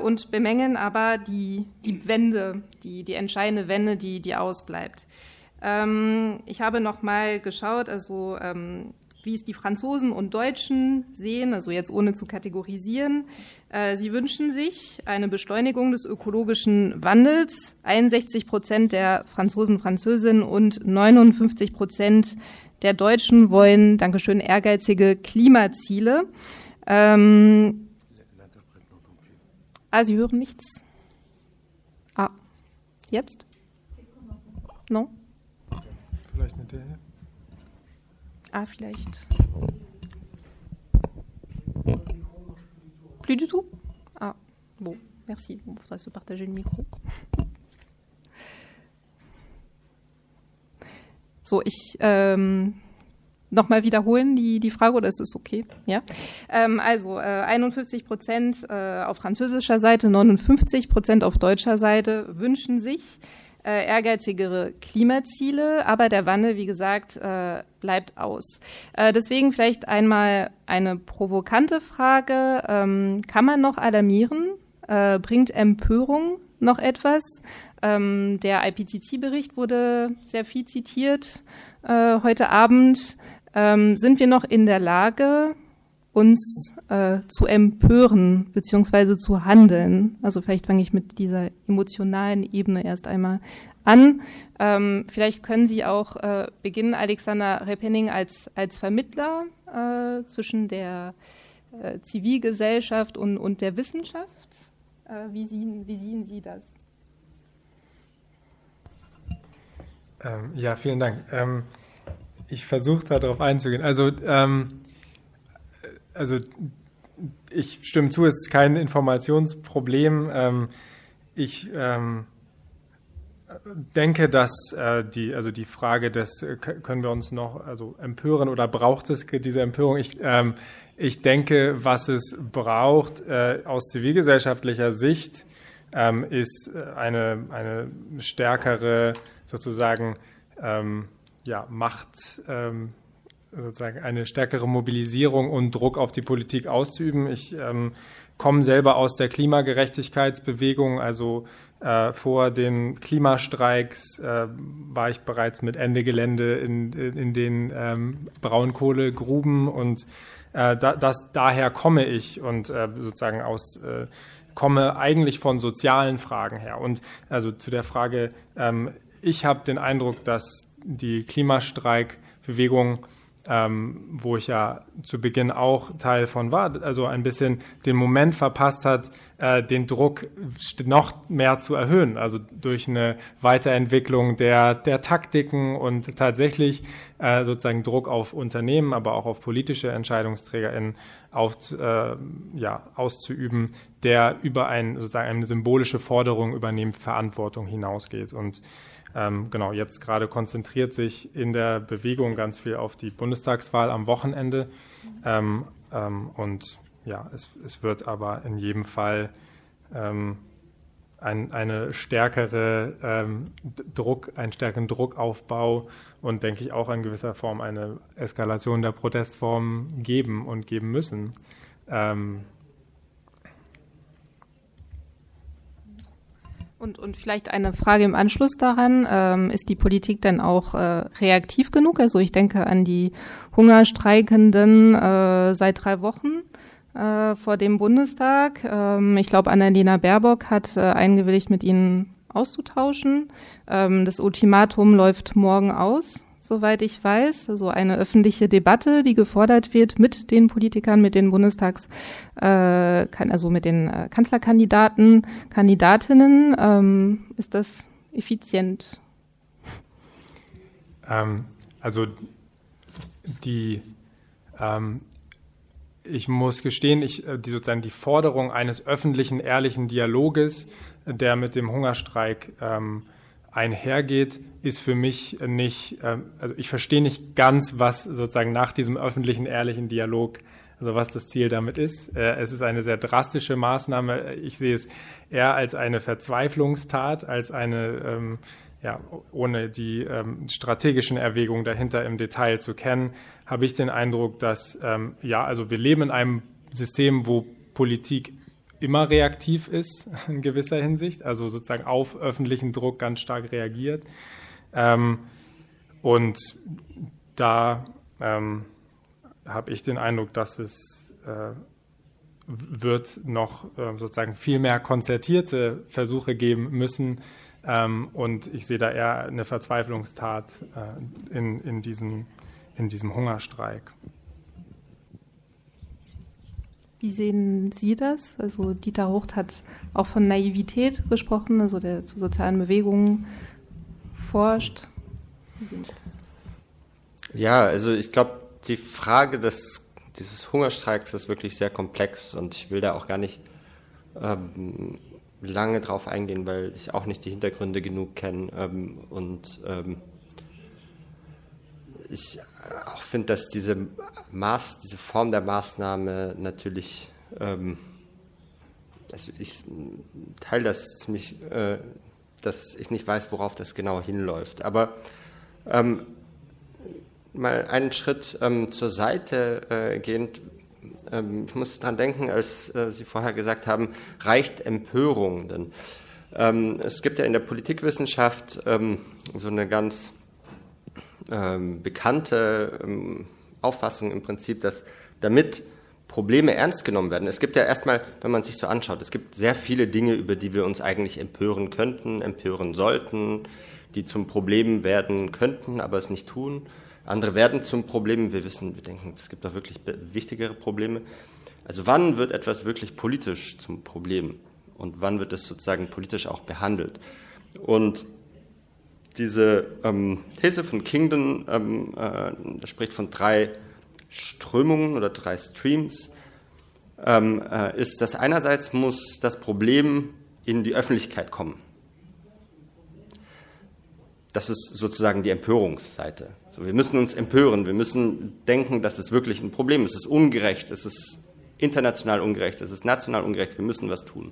und bemängeln aber die Wende, die entscheidende Wende, die ausbleibt. Ich habe noch mal geschaut, also wie es die Franzosen und Deutschen sehen, also jetzt ohne zu kategorisieren. Sie wünschen sich eine Beschleunigung des ökologischen Wandels. 61% der Franzosen, Französinnen und 59% der Deutschen wollen, Dankeschön, ehrgeizige Klimaziele. Sie hören nichts. Jetzt? No? Vielleicht mit der hier. Vielleicht. Plus du tout? Bon, merci. On faudrait se partager le micro. So, ich nochmal wiederholen die Frage, oder ist es okay? Ja. 51% auf französischer Seite, 59% auf deutscher Seite wünschen sich ehrgeizigere Klimaziele, aber der Wandel, wie gesagt, bleibt aus. Deswegen vielleicht einmal eine provokante Frage. Kann man noch alarmieren? Bringt Empörung noch etwas? Der IPCC-Bericht wurde sehr viel zitiert heute Abend. Sind wir noch in der Lage, uns zu empören bzw. zu handeln? Also vielleicht fange ich mit dieser emotionalen Ebene erst einmal an. Vielleicht können Sie auch beginnen, Alexander Repenning, als Vermittler zwischen der Zivilgesellschaft und der Wissenschaft. Wie sehen Sie das? Ja, vielen Dank. Ich versuche darauf einzugehen. Also ich stimme zu, es ist kein Informationsproblem. Ich denke, dass die Frage des, können wir uns noch empören oder braucht es diese Empörung? Ich denke, was es braucht aus zivilgesellschaftlicher Sicht, ist eine stärkere sozusagen Macht, sozusagen eine stärkere Mobilisierung und Druck auf die Politik auszuüben. Ich komme selber aus der Klimagerechtigkeitsbewegung, also vor den Klimastreiks war ich bereits mit Ende Gelände in den Braunkohlegruben und daher komme ich und sozusagen komme eigentlich von sozialen Fragen her. Und also zu der Frage, ich habe den Eindruck, dass die Klimastreikbewegung, wo ich ja zu Beginn auch Teil von war, also ein bisschen den Moment verpasst hat, den Druck noch mehr zu erhöhen, also durch eine Weiterentwicklung der Taktiken und tatsächlich sozusagen Druck auf Unternehmen, aber auch auf politische EntscheidungsträgerInnen auszuüben, der über sozusagen eine symbolische Forderung übernehmen Verantwortung hinausgeht. Und genau, jetzt gerade konzentriert sich in der Bewegung ganz viel auf die Bundestagswahl am Wochenende. Und ja, es wird aber in jedem Fall einen stärkeren Druckaufbau und, denke ich, auch in gewisser Form eine Eskalation der Protestformen geben und geben müssen. Und vielleicht eine Frage im Anschluss daran, ist die Politik dann auch reaktiv genug? Also ich denke an die Hungerstreikenden seit 3 Wochen vor dem Bundestag. Ich glaube, Annalena Baerbock hat eingewilligt, mit ihnen auszutauschen. Das Ultimatum läuft morgen aus, soweit ich weiß. Also eine öffentliche Debatte, die gefordert wird mit den Politikern, mit den mit den Kanzlerkandidaten, Kandidatinnen. Ist das effizient? Also ich muss gestehen, sozusagen die Forderung eines öffentlichen, ehrlichen Dialoges, der mit dem Hungerstreik einhergeht, ist für mich nicht, also ich verstehe nicht ganz, was sozusagen nach diesem öffentlichen, ehrlichen Dialog, also was das Ziel damit ist. Es ist eine sehr drastische Maßnahme. Ich sehe es eher als eine Verzweiflungstat, als eine, ohne die strategischen Erwägungen dahinter im Detail zu kennen, habe ich den Eindruck, dass, also wir leben in einem System, wo Politik immer reaktiv ist in gewisser Hinsicht, also sozusagen auf öffentlichen Druck ganz stark reagiert. Und da habe ich den Eindruck, dass es wird noch sozusagen viel mehr konzertierte Versuche geben müssen. Und ich sehe da eher eine Verzweiflungstat in diesem Hungerstreik. Wie sehen Sie das? Also Dieter Hucht hat auch von Naivität gesprochen, also der zu sozialen Bewegungen forscht. Wie sehen Sie das? Ja, also ich glaube, die Frage dieses Hungerstreiks ist wirklich sehr komplex und ich will da auch gar nicht lange drauf eingehen, weil ich auch nicht die Hintergründe genug kenne ich auch finde, dass diese Form der Maßnahme natürlich, also ich teile das ziemlich, dass ich nicht weiß, worauf das genau hinläuft. Aber mal einen Schritt zur Seite gehend, ich muss daran denken, als Sie vorher gesagt haben, reicht Empörung? Denn es gibt ja in der Politikwissenschaft so eine ganz bekannte Auffassung im Prinzip, dass damit Probleme ernst genommen werden. Es gibt ja erstmal, wenn man sich so anschaut, es gibt sehr viele Dinge, über die wir uns eigentlich empören könnten, empören sollten, die zum Problem werden könnten, aber es nicht tun. Andere werden zum Problem. Wir denken, es gibt doch wirklich wichtigere Probleme. Also wann wird etwas wirklich politisch zum Problem? Und wann wird es sozusagen politisch auch behandelt? Und diese These von Kingdon, das spricht von 3 Strömungen oder 3 Streams, ist, dass einerseits muss das Problem in die Öffentlichkeit kommen. Das ist sozusagen die Empörungsseite. So, wir müssen uns empören, wir müssen denken, dass es wirklich ein Problem ist. Es ist ungerecht, es ist international ungerecht, es ist national ungerecht, wir müssen was tun.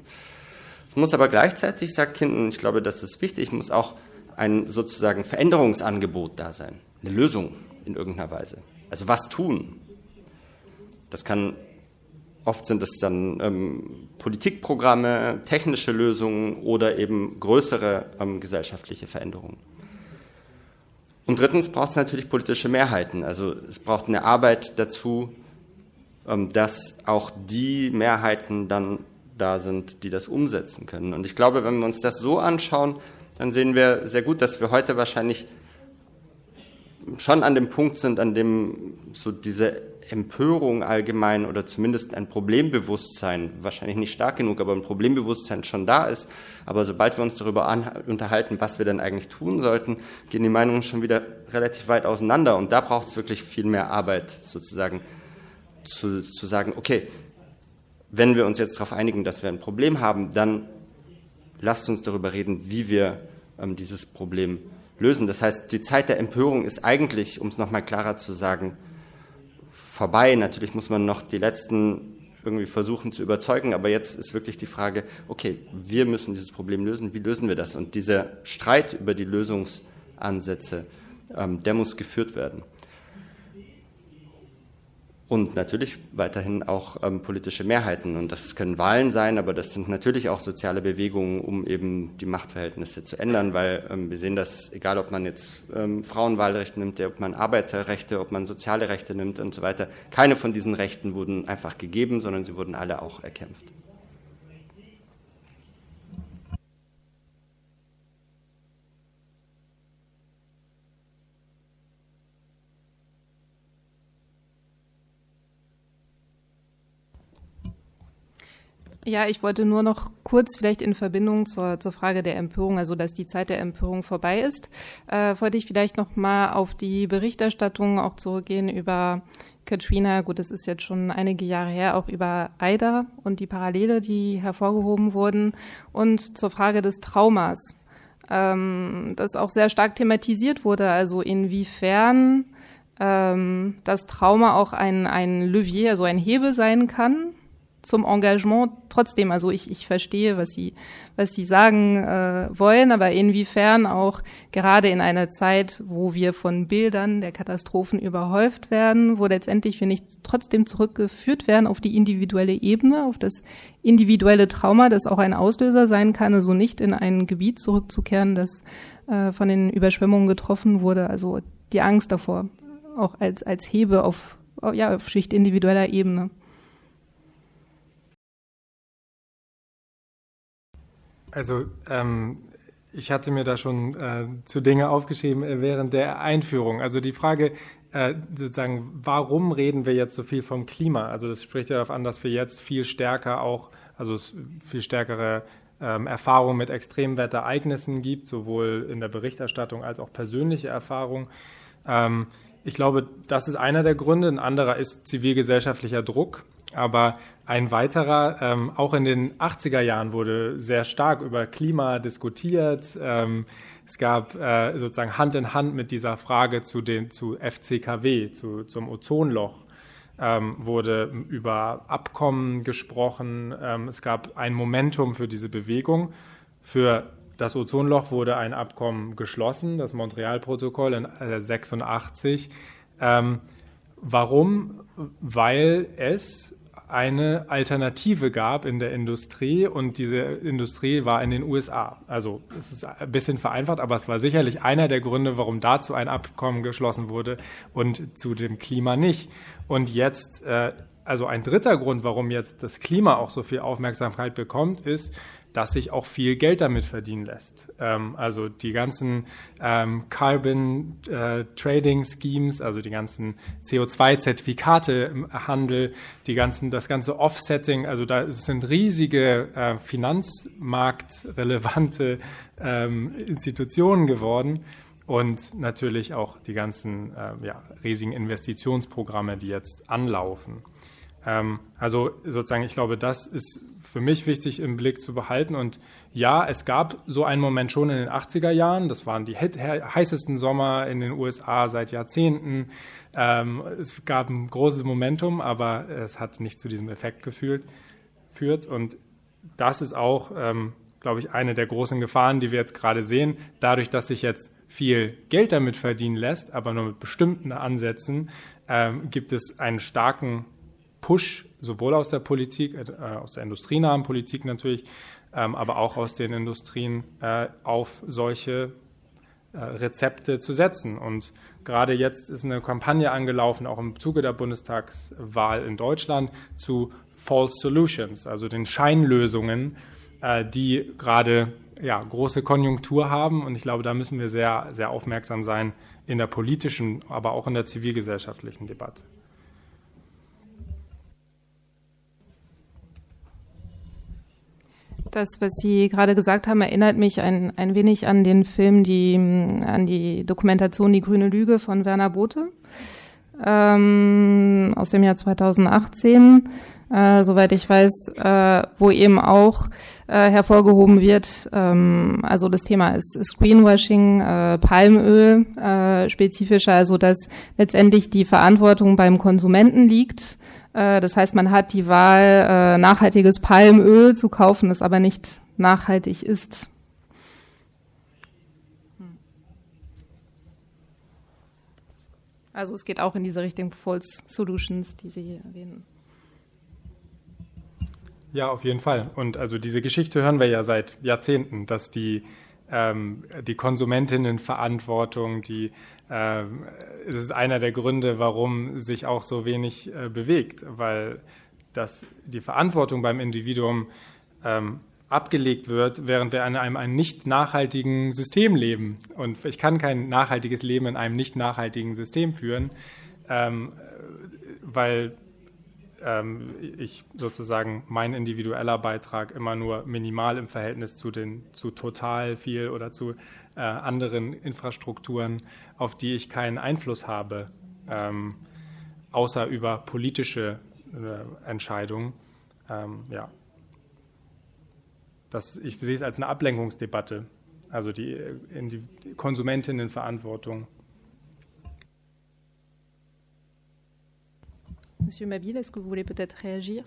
Es muss aber gleichzeitig, sagt Kingdon, ich glaube, das ist wichtig, muss auch ein sozusagen Veränderungsangebot da sein, eine Lösung in irgendeiner Weise. Also was tun? Das kann, oft sind es dann Politikprogramme, technische Lösungen oder eben größere gesellschaftliche Veränderungen. Und drittens braucht es natürlich politische Mehrheiten. Also es braucht eine Arbeit dazu, dass auch die Mehrheiten dann da sind, die das umsetzen können. Und ich glaube, wenn wir uns das so anschauen, dann sehen wir sehr gut, dass wir heute wahrscheinlich schon an dem Punkt sind, an dem so diese Empörung allgemein oder zumindest ein Problembewusstsein, wahrscheinlich nicht stark genug, aber ein Problembewusstsein schon da ist. Aber sobald wir uns darüber unterhalten, was wir denn eigentlich tun sollten, gehen die Meinungen schon wieder relativ weit auseinander. Und da braucht es wirklich viel mehr Arbeit, sozusagen zu sagen, okay, wenn wir uns jetzt darauf einigen, dass wir ein Problem haben, dann lasst uns darüber reden, wie wir dieses Problem lösen. Das heißt, die Zeit der Empörung ist eigentlich, um es nochmal klarer zu sagen, vorbei. Natürlich muss man noch die Letzten irgendwie versuchen zu überzeugen, aber jetzt ist wirklich die Frage, okay, wir müssen dieses Problem lösen, wie lösen wir das? Und dieser Streit über die Lösungsansätze, der muss geführt werden. Und natürlich weiterhin auch politische Mehrheiten. Und das können Wahlen sein, aber das sind natürlich auch soziale Bewegungen, um eben die Machtverhältnisse zu ändern, weil wir sehen das, egal ob man jetzt Frauenwahlrechte nimmt, ob man Arbeiterrechte, ob man soziale Rechte nimmt und so weiter. Keine von diesen Rechten wurden einfach gegeben, sondern sie wurden alle auch erkämpft. Ja, ich wollte nur noch kurz vielleicht in Verbindung zur Frage der Empörung, also dass die Zeit der Empörung vorbei ist, wollte ich vielleicht noch mal auf die Berichterstattung auch zurückgehen über Katrina. Gut, das ist jetzt schon einige Jahre her, auch über Aida und die Parallele, die hervorgehoben wurden, und zur Frage des Traumas, das auch sehr stark thematisiert wurde, also inwiefern das Trauma auch ein Levier, also ein Hebel sein kann zum Engagement. Trotzdem, also ich verstehe, was Sie sagen wollen, aber inwiefern auch gerade in einer Zeit, wo wir von Bildern der Katastrophen überhäuft werden, wo letztendlich wir nicht trotzdem zurückgeführt werden auf die individuelle Ebene, auf das individuelle Trauma, das auch ein Auslöser sein kann, also nicht in ein Gebiet zurückzukehren, das von den Überschwemmungen getroffen wurde, also die Angst davor, auch als Hebel auf Schicht individueller Ebene. Also ich hatte mir da schon zu Dinge aufgeschrieben während der Einführung. Also die Frage sozusagen, warum reden wir jetzt so viel vom Klima? Also das spricht ja darauf an, dass wir jetzt viel stärker auch, also es viel stärkere Erfahrungen mit Extremwetterereignissen gibt, sowohl in der Berichterstattung als auch persönliche Erfahrungen. Ich glaube, das ist einer der Gründe. Ein anderer ist zivilgesellschaftlicher Druck. Aber ein weiterer, auch in den 80er Jahren wurde sehr stark über Klima diskutiert. Es gab sozusagen Hand in Hand mit dieser Frage zu FCKW, zum Ozonloch, wurde über Abkommen gesprochen. Es gab ein Momentum für diese Bewegung. Für das Ozonloch wurde ein Abkommen geschlossen, das Montreal-Protokoll in 1986. Warum? Weil es eine Alternative gab in der Industrie, und diese Industrie war in den USA. Also es ist ein bisschen vereinfacht, aber es war sicherlich einer der Gründe, warum dazu ein Abkommen geschlossen wurde und zu dem Klima nicht. Und jetzt, also ein dritter Grund, warum jetzt das Klima auch so viel Aufmerksamkeit bekommt, ist, dass sich auch viel Geld damit verdienen lässt. Also die ganzen Carbon Trading Schemes, also die ganzen CO2-Zertifikate im Handel, das ganze Offsetting, also da sind riesige finanzmarktrelevante Institutionen geworden, und natürlich auch die ganzen riesigen Investitionsprogramme, die jetzt anlaufen. Also sozusagen, ich glaube, das ist für mich wichtig im Blick zu behalten. Und ja, es gab so einen Moment schon in den 80er Jahren. Das waren die heißesten Sommer in den USA seit Jahrzehnten. Es gab ein großes Momentum, aber es hat nicht zu diesem Effekt geführt. Und das ist auch, glaube ich, eine der großen Gefahren, die wir jetzt gerade sehen. Dadurch, dass sich jetzt viel Geld damit verdienen lässt, aber nur mit bestimmten Ansätzen, gibt es einen starken Push, sowohl aus der Politik, aus der industrienahen Politik natürlich, aber auch aus den Industrien, auf solche Rezepte zu setzen. Und gerade jetzt ist eine Kampagne angelaufen, auch im Zuge der Bundestagswahl in Deutschland, zu False Solutions, also den Scheinlösungen, die gerade große Konjunktur haben. Und ich glaube, da müssen wir sehr, sehr aufmerksam sein in der politischen, aber auch in der zivilgesellschaftlichen Debatte. Das, was Sie gerade gesagt haben, erinnert mich ein wenig an den Film, an die Dokumentation Die grüne Lüge von Werner Bothe aus dem Jahr 2018, soweit ich weiß, wo eben auch hervorgehoben wird, also das Thema ist Greenwashing, Palmöl spezifischer, also dass letztendlich die Verantwortung beim Konsumenten liegt. Das heißt, man hat die Wahl, nachhaltiges Palmöl zu kaufen, das aber nicht nachhaltig ist. Also es geht auch in diese Richtung False Solutions, die Sie hier erwähnen. Ja, auf jeden Fall. Und also diese Geschichte hören wir ja seit Jahrzehnten, dass die Konsumentinnenverantwortung, es ist einer der Gründe, warum sich auch so wenig bewegt, weil die Verantwortung beim Individuum abgelegt wird, während wir in einem nicht nachhaltigen System leben. Und ich kann kein nachhaltiges Leben in einem nicht nachhaltigen System führen, weil ich sozusagen mein individueller Beitrag immer nur minimal im Verhältnis zu total viel oder zu anderen Infrastrukturen, auf die ich keinen Einfluss habe, außer über politische Entscheidungen. Ja. Ich sehe es als eine Ablenkungsdebatte, also die Konsumentinnenverantwortung. Monsieur Mabille, est-ce que vous voulez peut-être réagir?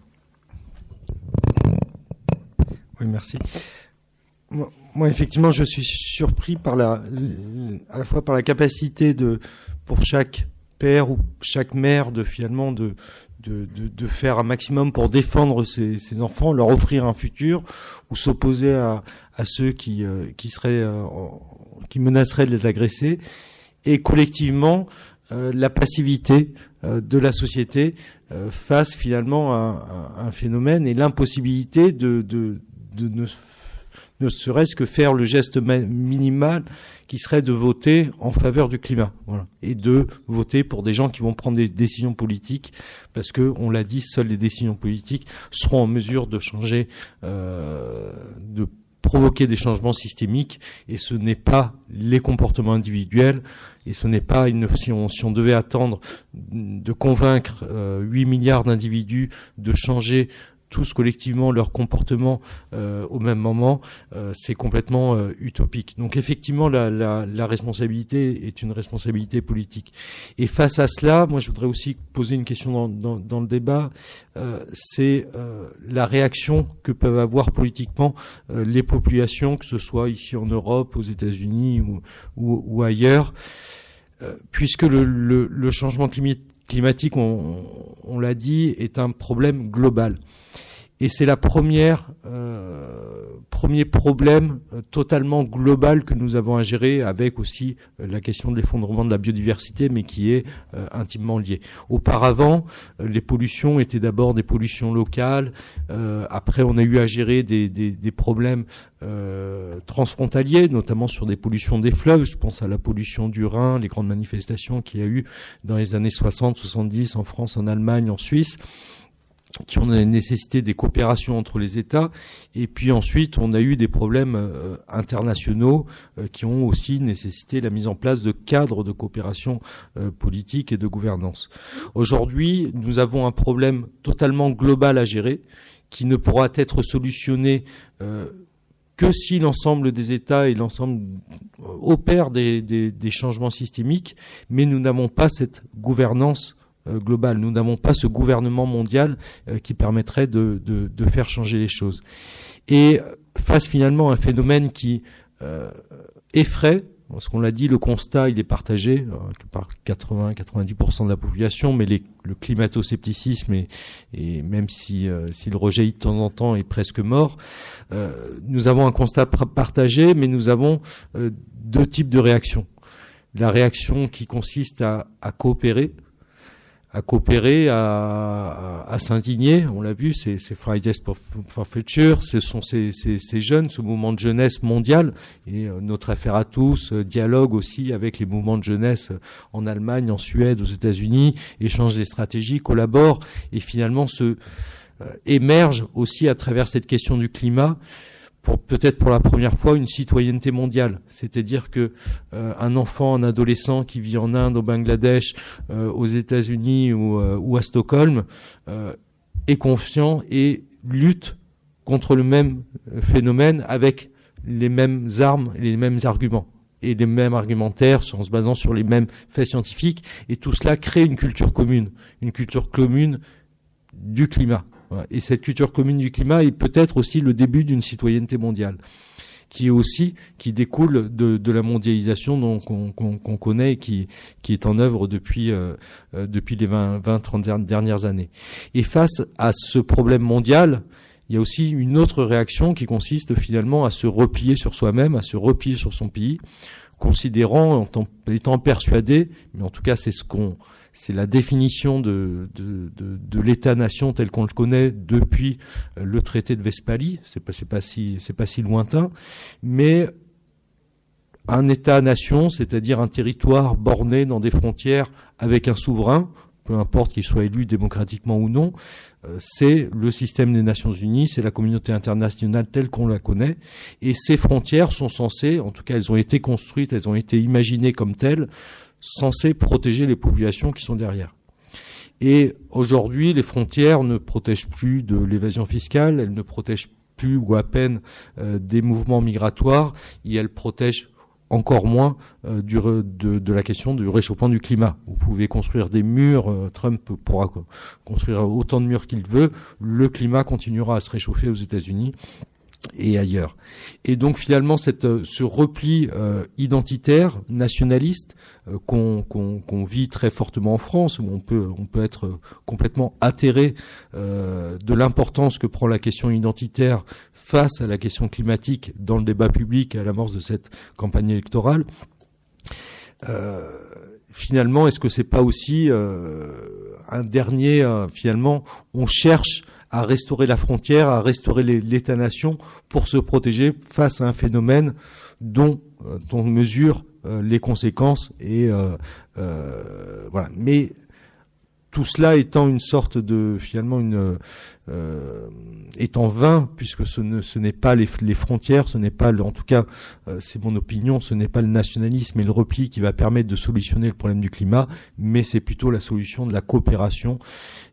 Oui, merci. Moi, effectivement, je suis surpris par à la fois par la capacité pour chaque père ou chaque mère de finalement de faire un maximum pour défendre ses enfants, leur offrir un futur, ou s'opposer à ceux qui menaceraient de les agresser, et collectivement la passivité de la société face finalement à un phénomène, et l'impossibilité de ne serait-ce que faire le geste minimal qui serait de voter en faveur du climat, voilà, et de voter pour des gens qui vont prendre des décisions politiques, parce que, on l'a dit, seules les décisions politiques seront en mesure de changer, de provoquer des changements systémiques, et ce n'est pas les comportements individuels, et ce n'est pas si on devait attendre de convaincre 8 milliards d'individus de changer tous collectivement leur comportement au même moment, c'est complètement utopique. Donc effectivement, la responsabilité est une responsabilité politique. Et face à cela, moi je voudrais aussi poser une question dans le débat, c'est la réaction que peuvent avoir politiquement les populations, que ce soit ici en Europe, aux États-Unis ou ailleurs, puisque le changement climatique, on l'a dit, est un problème global. Et c'est premier problème totalement global que nous avons à gérer, avec aussi la question de l'effondrement de la biodiversité, mais qui est intimement liée. Auparavant, les pollutions étaient d'abord des pollutions locales. Après, on a eu à gérer des problèmes transfrontaliers, notamment sur des pollutions des fleuves. Je pense à la pollution du Rhin, les grandes manifestations qu'il y a eu dans les années 60-70 en France, en Allemagne, en Suisse, qui ont nécessité des coopérations entre les États. Et puis ensuite, on a eu des problèmes internationaux qui ont aussi nécessité la mise en place de cadres de coopération politique et de gouvernance. Aujourd'hui, nous avons un problème totalement global à gérer, qui ne pourra être solutionné que si l'ensemble des États et l'ensemble opèrent des changements systémiques, mais nous n'avons pas cette gouvernance globale. Nous n'avons pas ce gouvernement mondial qui permettrait de faire changer les choses. Et face finalement à un phénomène qui effraie, parce qu'on l'a dit, le constat il est partagé par 80-90% de la population, mais le climato-scepticisme et même s'il rejaillit de temps en temps est presque mort, nous avons un constat partagé, mais nous avons deux types de réactions. La réaction qui consiste à coopérer, à s'indigner, on l'a vu, c'est Fridays for Future, ce sont ces jeunes, ce mouvement de jeunesse mondial, et notre affaire à tous dialogue aussi avec les mouvements de jeunesse en Allemagne, en Suède, aux États-Unis, échange des stratégies, collabore, et finalement émerge aussi à travers cette question du climat, peut-être pour la première fois, une citoyenneté mondiale. C'est-à-dire que un enfant, un adolescent qui vit en Inde, au Bangladesh, aux États-Unis ou à Stockholm, est conscient et lutte contre le même phénomène avec les mêmes armes et les mêmes arguments. Et les mêmes argumentaires en se basant sur les mêmes faits scientifiques. Et tout cela crée une culture commune du climat. Et cette culture commune du climat est peut-être aussi le début d'une citoyenneté mondiale, qui découle de la mondialisation qu'on connaît et qui est en œuvre depuis les 20-30 dernières années. Et face à ce problème mondial, il y a aussi une autre réaction qui consiste finalement à se replier sur soi-même, à se replier sur son pays, considérant, étant persuadé, mais en tout cas c'est la définition de l'État-nation tel qu'on le connaît depuis le traité de Westphalie. C'est pas si lointain, mais un État-nation, c'est-à-dire un territoire borné dans des frontières avec un souverain, peu importe qu'ils soient élus démocratiquement ou non, c'est le système des Nations Unies, c'est la communauté internationale telle qu'on la connaît, et ces frontières sont censées, en tout cas elles ont été construites, elles ont été imaginées comme telles, censées protéger les populations qui sont derrière. Et aujourd'hui, les frontières ne protègent plus de l'évasion fiscale, elles ne protègent plus ou à peine des mouvements migratoires, et elles protègent encore moins de la question du réchauffement du climat. Vous pouvez construire des murs, Trump pourra construire autant de murs qu'il veut, le climat continuera à se réchauffer aux États-Unis et ailleurs. Et donc finalement, ce repli identitaire, nationaliste, qu'on vit très fortement en France, où on peut être complètement atterré de l'importance que prend la question identitaire face à la question climatique dans le débat public et à l'amorce de cette campagne électorale. Finalement, est-ce que c'est pas aussi un dernier, finalement, on cherche à restaurer la frontière, à restaurer l'État-nation pour se protéger face à un phénomène dont on mesure les conséquences et voilà. Mais tout cela étant une sorte de, finalement, étant vain, puisque ce n'est pas les frontières, ce n'est pas, en tout cas, c'est mon opinion, ce n'est pas le nationalisme et le repli qui va permettre de solutionner le problème du climat, mais c'est plutôt la solution de la coopération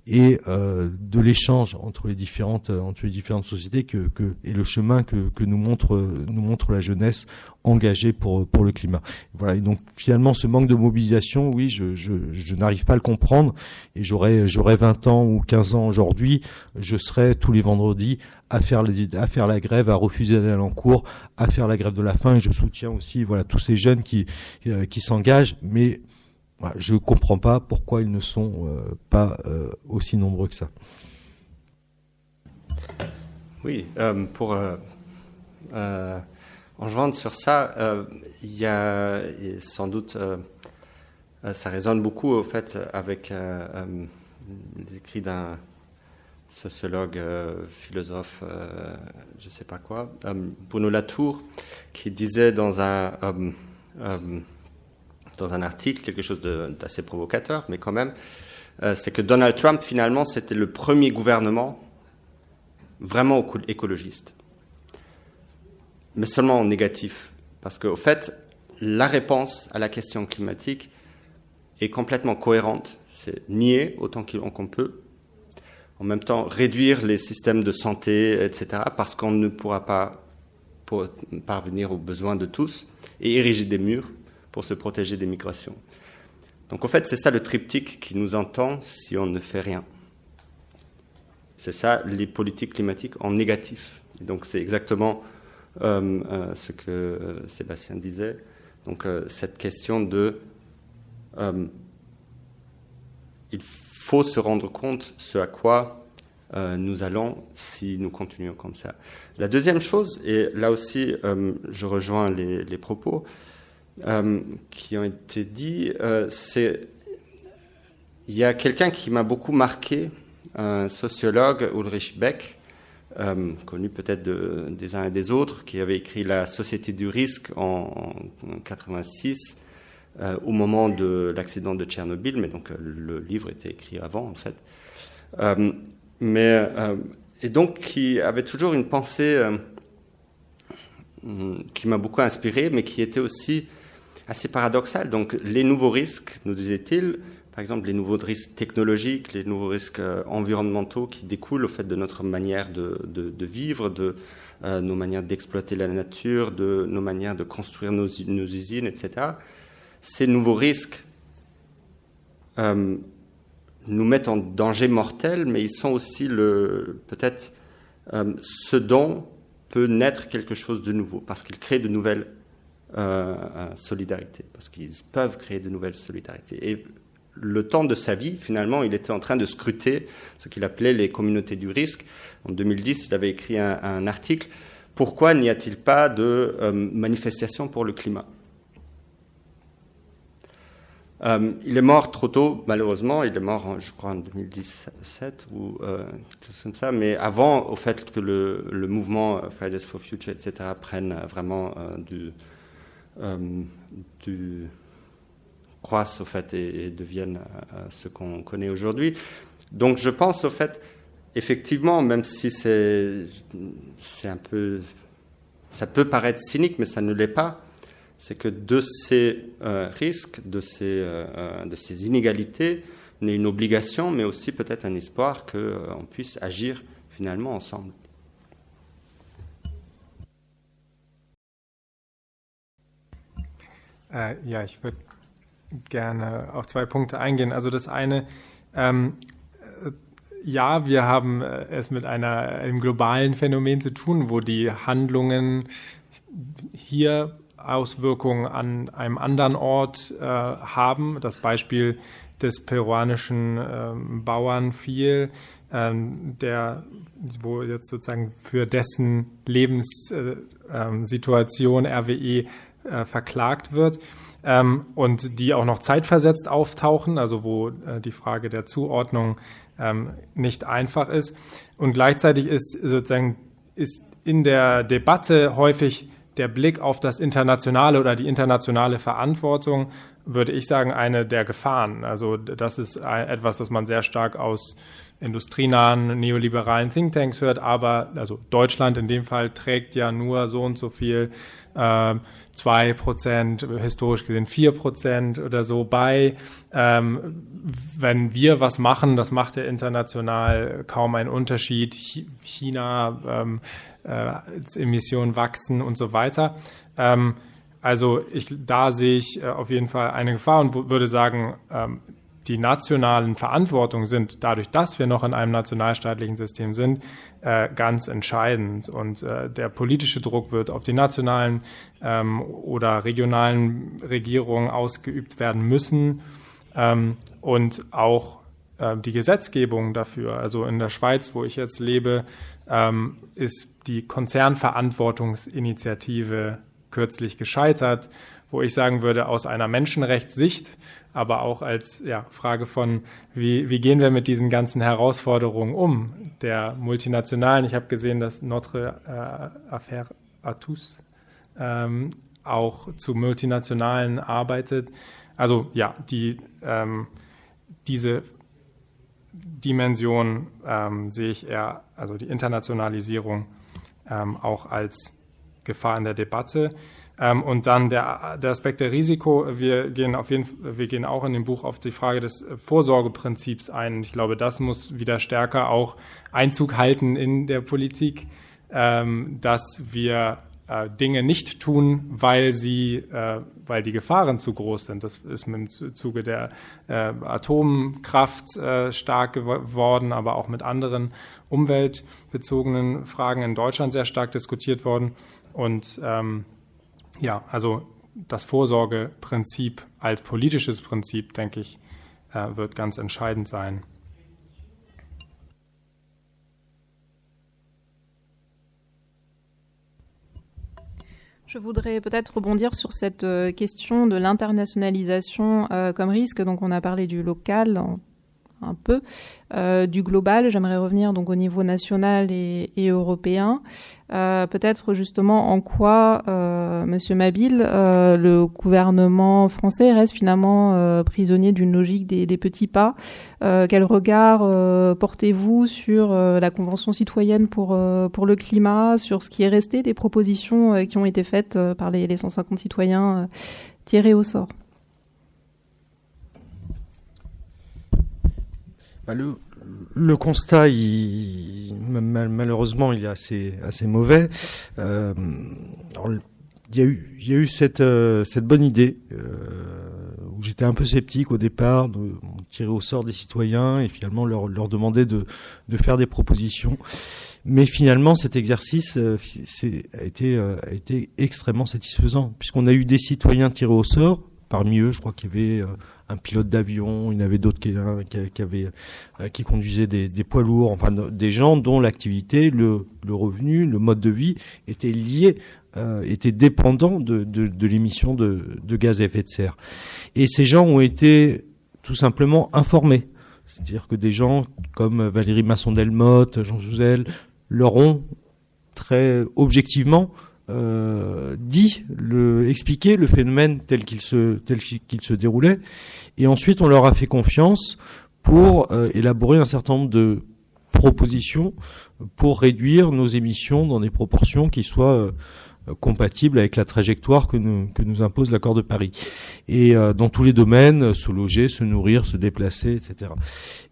et de l'échange entre les différentes sociétés et le chemin que nous montre la jeunesse engagée pour le climat. Voilà. Et donc finalement, ce manque de mobilisation, oui, je n'arrive pas à le comprendre. Et j'aurais 20 ans ou 15 ans aujourd'hui, je serais tous les vendredis à faire la grève, à refuser d'aller en cours, à faire la grève de la faim. Et je soutiens aussi, voilà, tous ces jeunes qui s'engagent, mais voilà, je comprends pas pourquoi ils ne sont pas aussi nombreux que ça. Oui, pour enjoindre sur ça, il y a sans doute, ça résonne beaucoup au fait avec les écrits d'un sociologue, philosophe, je ne sais pas quoi, Bruno Latour, qui disait dans un article quelque chose d'assez provocateur, mais quand même, c'est que Donald Trump, finalement, c'était le premier gouvernement vraiment écologiste, mais seulement en négatif, parce qu'au fait, la réponse à la question climatique est complètement cohérente, c'est nier autant qu'on peut, en même temps réduire les systèmes de santé, etc., parce qu'on ne pourra pas parvenir aux besoins de tous, et ériger des murs pour se protéger des migrations. Donc en fait, c'est ça le triptyque qui nous entend si on ne fait rien. C'est ça les politiques climatiques en négatif. Et donc c'est exactement ce que Sébastien disait. Donc cette question de il faut se rendre compte ce à quoi nous allons si nous continuons comme ça. La deuxième chose, et là aussi je rejoins les propos qui ont été dits, c'est il y a quelqu'un qui m'a beaucoup marqué, un sociologue, Ulrich Beck, connu peut-être des uns et des autres, qui avait écrit La Société du risque en 86, au moment de l'accident de Tchernobyl, mais donc le livre était écrit avant en fait. Et donc qui avait toujours une pensée qui m'a beaucoup inspiré, mais qui était aussi assez paradoxale. Donc les nouveaux risques, nous disait-il, par exemple les nouveaux risques technologiques, les nouveaux risques environnementaux qui découlent au fait de notre manière de vivre, de nos manières d'exploiter la nature, de nos manières de construire nos usines, etc. Ces nouveaux risques nous mettent en danger mortel, mais ils sont aussi peut-être ce dont peut naître quelque chose de nouveau, parce qu'ils créent de nouvelles solidarités, parce qu'ils peuvent créer de nouvelles solidarités. Et le temps de sa vie, finalement, il était en train de scruter ce qu'il appelait les communautés du risque. En 2010, il avait écrit un article « Pourquoi n'y a-t-il pas de manifestation pour le climat ?» Il est mort trop tôt, malheureusement. Il est mort, je crois, en 2017 ou quelque chose comme ça. Mais avant, au fait que le mouvement Fridays for Future, etc., prenne vraiment croissent au fait et deviennent ce qu'on connaît aujourd'hui. Donc je pense au fait, effectivement, même si c'est un peu, ça peut paraître cynique, mais ça ne l'est pas, c'est que de ces risques, de ces inégalités, naît une obligation, mais aussi peut-être un espoir qu'on puisse agir finalement ensemble. Ja, ich würde gerne auf 2 Punkte eingehen. Also das eine, ja, wir haben es mit einem globalen Phänomen zu tun, wo die Handlungen hier Auswirkungen an einem anderen Ort haben. Das Beispiel des peruanischen Bauern fiel, wo jetzt sozusagen für dessen Lebenssituation RWE verklagt wird und die auch noch zeitversetzt auftauchen, also wo die Frage der Zuordnung nicht einfach ist. Und gleichzeitig ist in der Debatte häufig der Blick auf das Internationale oder die internationale Verantwortung, würde ich sagen, eine der Gefahren. Also das ist etwas, das man sehr stark aus industrienahen, neoliberalen Thinktanks hört, aber also Deutschland in dem Fall trägt ja nur so und so viel 2%, historisch gesehen 4% oder so bei. Wenn wir was machen, das macht ja international kaum einen Unterschied. China, Emissionen wachsen und so weiter. Also da sehe ich auf jeden Fall eine Gefahr und würde sagen, die nationalen Verantwortungen sind, dadurch, dass wir noch in einem nationalstaatlichen System sind, ganz entscheidend. Und der politische Druck wird auf die nationalen oder regionalen Regierungen ausgeübt werden müssen und auch die Gesetzgebung dafür. Also in der Schweiz, wo ich jetzt lebe, ist die Konzernverantwortungsinitiative kürzlich gescheitert, wo ich sagen würde, aus einer Menschenrechtssicht, aber auch als Frage von, wie gehen wir mit diesen ganzen Herausforderungen um, der multinationalen. Ich habe gesehen, dass Notre Affaire Atus auch zu multinationalen arbeitet. Also ja, diese Dimension sehe ich eher, also die Internationalisierung auch als Gefahr in der Debatte. Und dann der Aspekt der Risiko. Wir gehen auch in dem Buch auf die Frage des Vorsorgeprinzips ein. Ich glaube, das muss wieder stärker auch Einzug halten in der Politik, dass wir Dinge nicht tun, weil die Gefahren zu groß sind. Das ist im Zuge der Atomkraft stark geworden, aber auch mit anderen umweltbezogenen Fragen in Deutschland sehr stark diskutiert worden. Und also das Vorsorgeprinzip als politisches Prinzip, denke ich, wird ganz entscheidend sein. Je voudrais peut-être rebondir sur cette question de l'internationalisation comme risque. Donc on a parlé du local un peu, du global. J'aimerais revenir donc au niveau national et européen. Peut-être justement en quoi, Monsieur Mabille, le gouvernement français reste finalement prisonnier d'une logique des petits pas. Quel regard portez-vous sur la Convention citoyenne pour le climat, sur ce qui est resté des propositions qui ont été faites par les 150 citoyens tirés au sort? Le constat, malheureusement, il est assez mauvais. Alors, il y a eu cette bonne idée où j'étais un peu sceptique au départ, de tirer au sort des citoyens et finalement leur demander de faire des propositions. Mais finalement, cet exercice a été extrêmement satisfaisant, puisqu'on a eu des citoyens tirés au sort. Parmi eux, je crois qu'il y avait un pilote d'avion, il y en avait d'autres qui conduisaient des poids lourds, enfin des gens dont l'activité, le revenu, le mode de vie était lié, était dépendant de l'émission de gaz à effet de serre. Et ces gens ont été tout simplement informés. C'est-à-dire que des gens comme Valérie Masson-Delmotte, Jean Jouzel, leur ont très objectivement expliqué le phénomène tel qu'il se déroulait, et ensuite on leur a fait confiance pour élaborer un certain nombre de propositions pour réduire nos émissions dans des proportions qui soient compatibles avec la trajectoire que nous impose l'accord de Paris. Et dans tous les domaines, se loger, se nourrir, se déplacer, etc.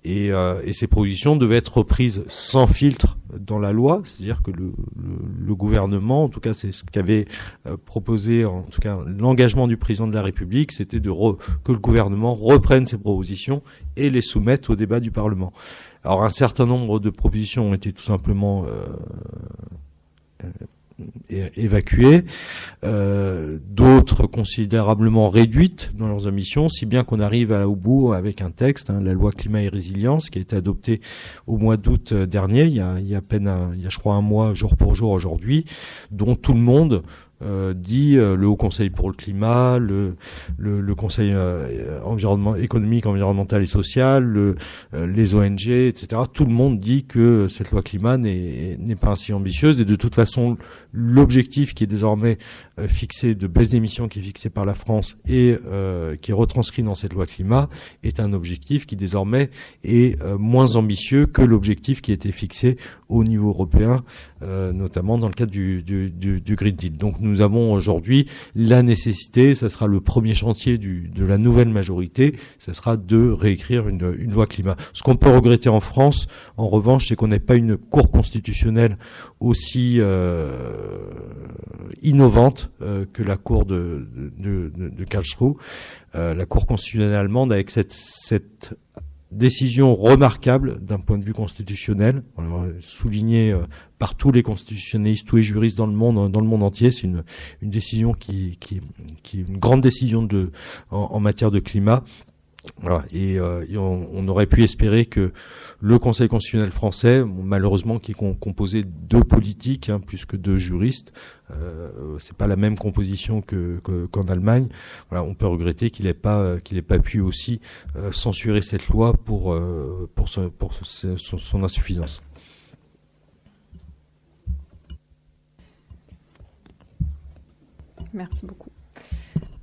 Et ces propositions devaient être reprises sans filtre dans la loi, c'est-à-dire que le gouvernement, en tout cas c'est ce qu'avait proposé, en tout cas l'engagement du président de la République, c'était que le gouvernement reprenne ces propositions et les soumette au débat du Parlement. Alors un certain nombre de propositions ont été tout simplement évacuées, d'autres considérablement réduites dans leurs ambitions, si bien qu'on arrive au bout avec un texte, la loi climat et résilience, qui a été adoptée au mois d'août dernier, il y a je crois un mois jour pour jour aujourd'hui, dont tout le monde dit le Haut Conseil pour le climat, le Conseil économique, environnemental et social, les ONG, etc. Tout le monde dit que cette loi climat n'est pas assez ambitieuse, et de toute façon l'objectif qui est désormais fixé de baisse d'émissions, qui est fixé par la France et qui est retranscrit dans cette loi climat, est un objectif qui désormais est moins ambitieux que l'objectif qui était fixé au niveau européen, notamment dans le cadre du Green Deal. Donc nous avons aujourd'hui la nécessité, ça sera le premier chantier de la nouvelle majorité, ça sera de réécrire une loi climat. Ce qu'on peut regretter en France, en revanche, c'est qu'on n'ait pas une cour constitutionnelle aussi innovante que la cour de Karlsruhe, la cour constitutionnelle allemande, avec cette décision remarquable d'un point de vue constitutionnel, soulignée par tous les constitutionnalistes, tous les juristes dans le monde entier. C'est une décision qui est une grande décision en matière de climat. Voilà. Et on aurait pu espérer que le Conseil constitutionnel français, malheureusement, qui est composé de politiques, plus que de juristes, c'est pas la même composition qu'en Allemagne. Voilà, on peut regretter qu'il ait pas pu aussi censurer cette loi pour son insuffisance. Merci beaucoup.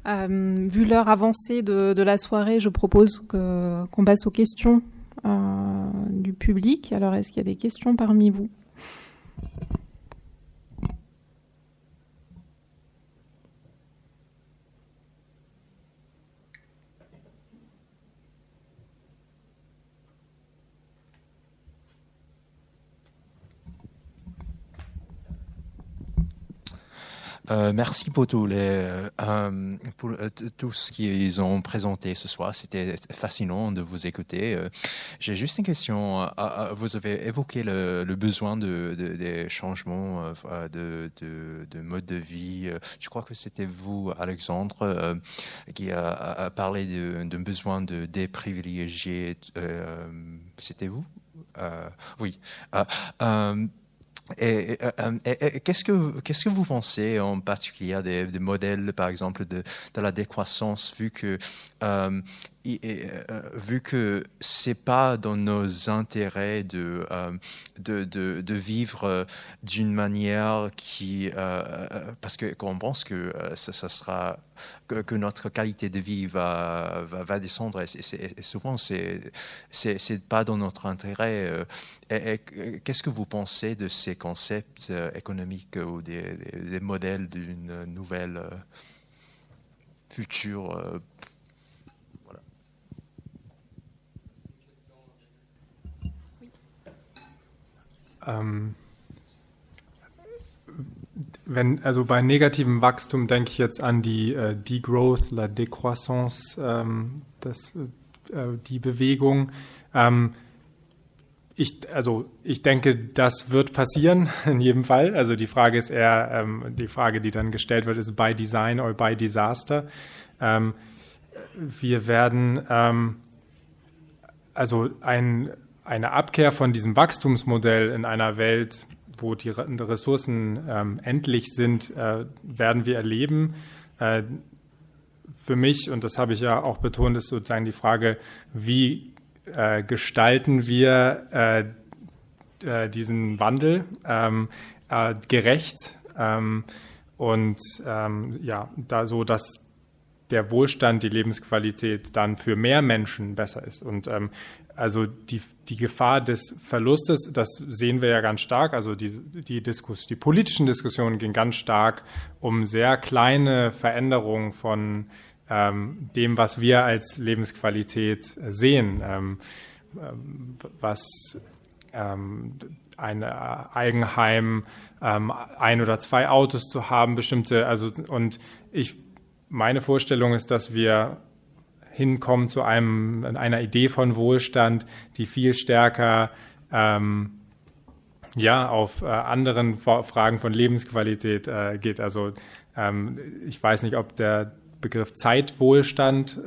Vu l'heure avancée de la soirée, je propose qu'on passe aux questions du public. Alors, est-ce qu'il y a des questions parmi vous ? Merci pour tout ce qu'ils ont présenté ce soir. C'était fascinant de vous écouter. J'ai juste une question. Vous avez évoqué le besoin des changements de mode de vie. Je crois que c'était vous, Alexandre, qui a parlé d'un besoin de déprivilégier. C'était vous? Oui. Et qu'est-ce que vous pensez en particulier des modèles, par exemple, de la décroissance, vu que c'est pas dans nos intérêts de vivre d'une manière qui parce que qu'on pense que ça sera que notre qualité de vie va descendre, et souvent c'est pas dans notre intérêt. Qu'est-ce que vous pensez de ces concepts économiques ou des modèles d'une nouvelle future Also bei negativem Wachstum denke ich jetzt an die Degrowth, la Décroissance, die Bewegung. Ich denke, das wird passieren in jedem Fall. Also die Frage ist eher, die Frage, die dann gestellt wird, ist by design or by disaster. Wir werden also eine Abkehr von diesem Wachstumsmodell in einer Welt, wo die Ressourcen endlich sind, werden wir erleben. Für mich, und das habe ich ja auch betont, ist sozusagen die Frage, wie gestalten wir diesen Wandel gerecht und da so, dass der Wohlstand, die Lebensqualität dann für mehr Menschen besser ist. Und also die Gefahr des Verlustes, das sehen wir ja ganz stark. Also die politischen Diskussionen gehen ganz stark um sehr kleine Veränderungen von dem, was wir als Lebensqualität sehen, was ein Eigenheim, 1 oder 2 Autos zu haben, bestimmte, meine Vorstellung ist, dass wir hinkommen zu einer Idee von Wohlstand, die viel stärker auf anderen Fragen von Lebensqualität geht. Also ich weiß nicht, ob der Begriff Zeitwohlstand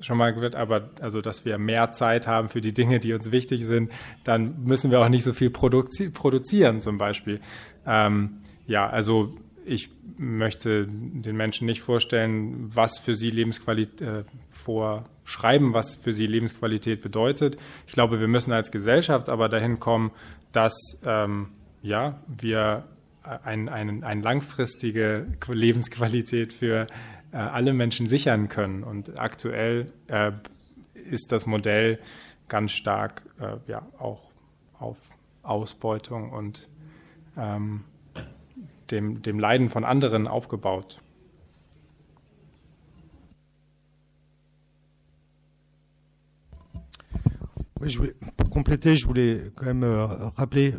schon mal wird, aber also, dass wir mehr Zeit haben für die Dinge, die uns wichtig sind, dann müssen wir auch nicht so viel produzieren zum Beispiel. Also ich möchte den Menschen nicht vorstellen, was für sie Lebensqualität vorschreiben, was für sie Lebensqualität bedeutet. Ich glaube, wir müssen als Gesellschaft aber dahin kommen, dass wir eine langfristige Lebensqualität für alle Menschen sichern können. Und aktuell ist das Modell ganz stark auch auf Ausbeutung und dem Leiden von anderen aufgebaut. Oui, pour compléter, je voulais quand même rappeler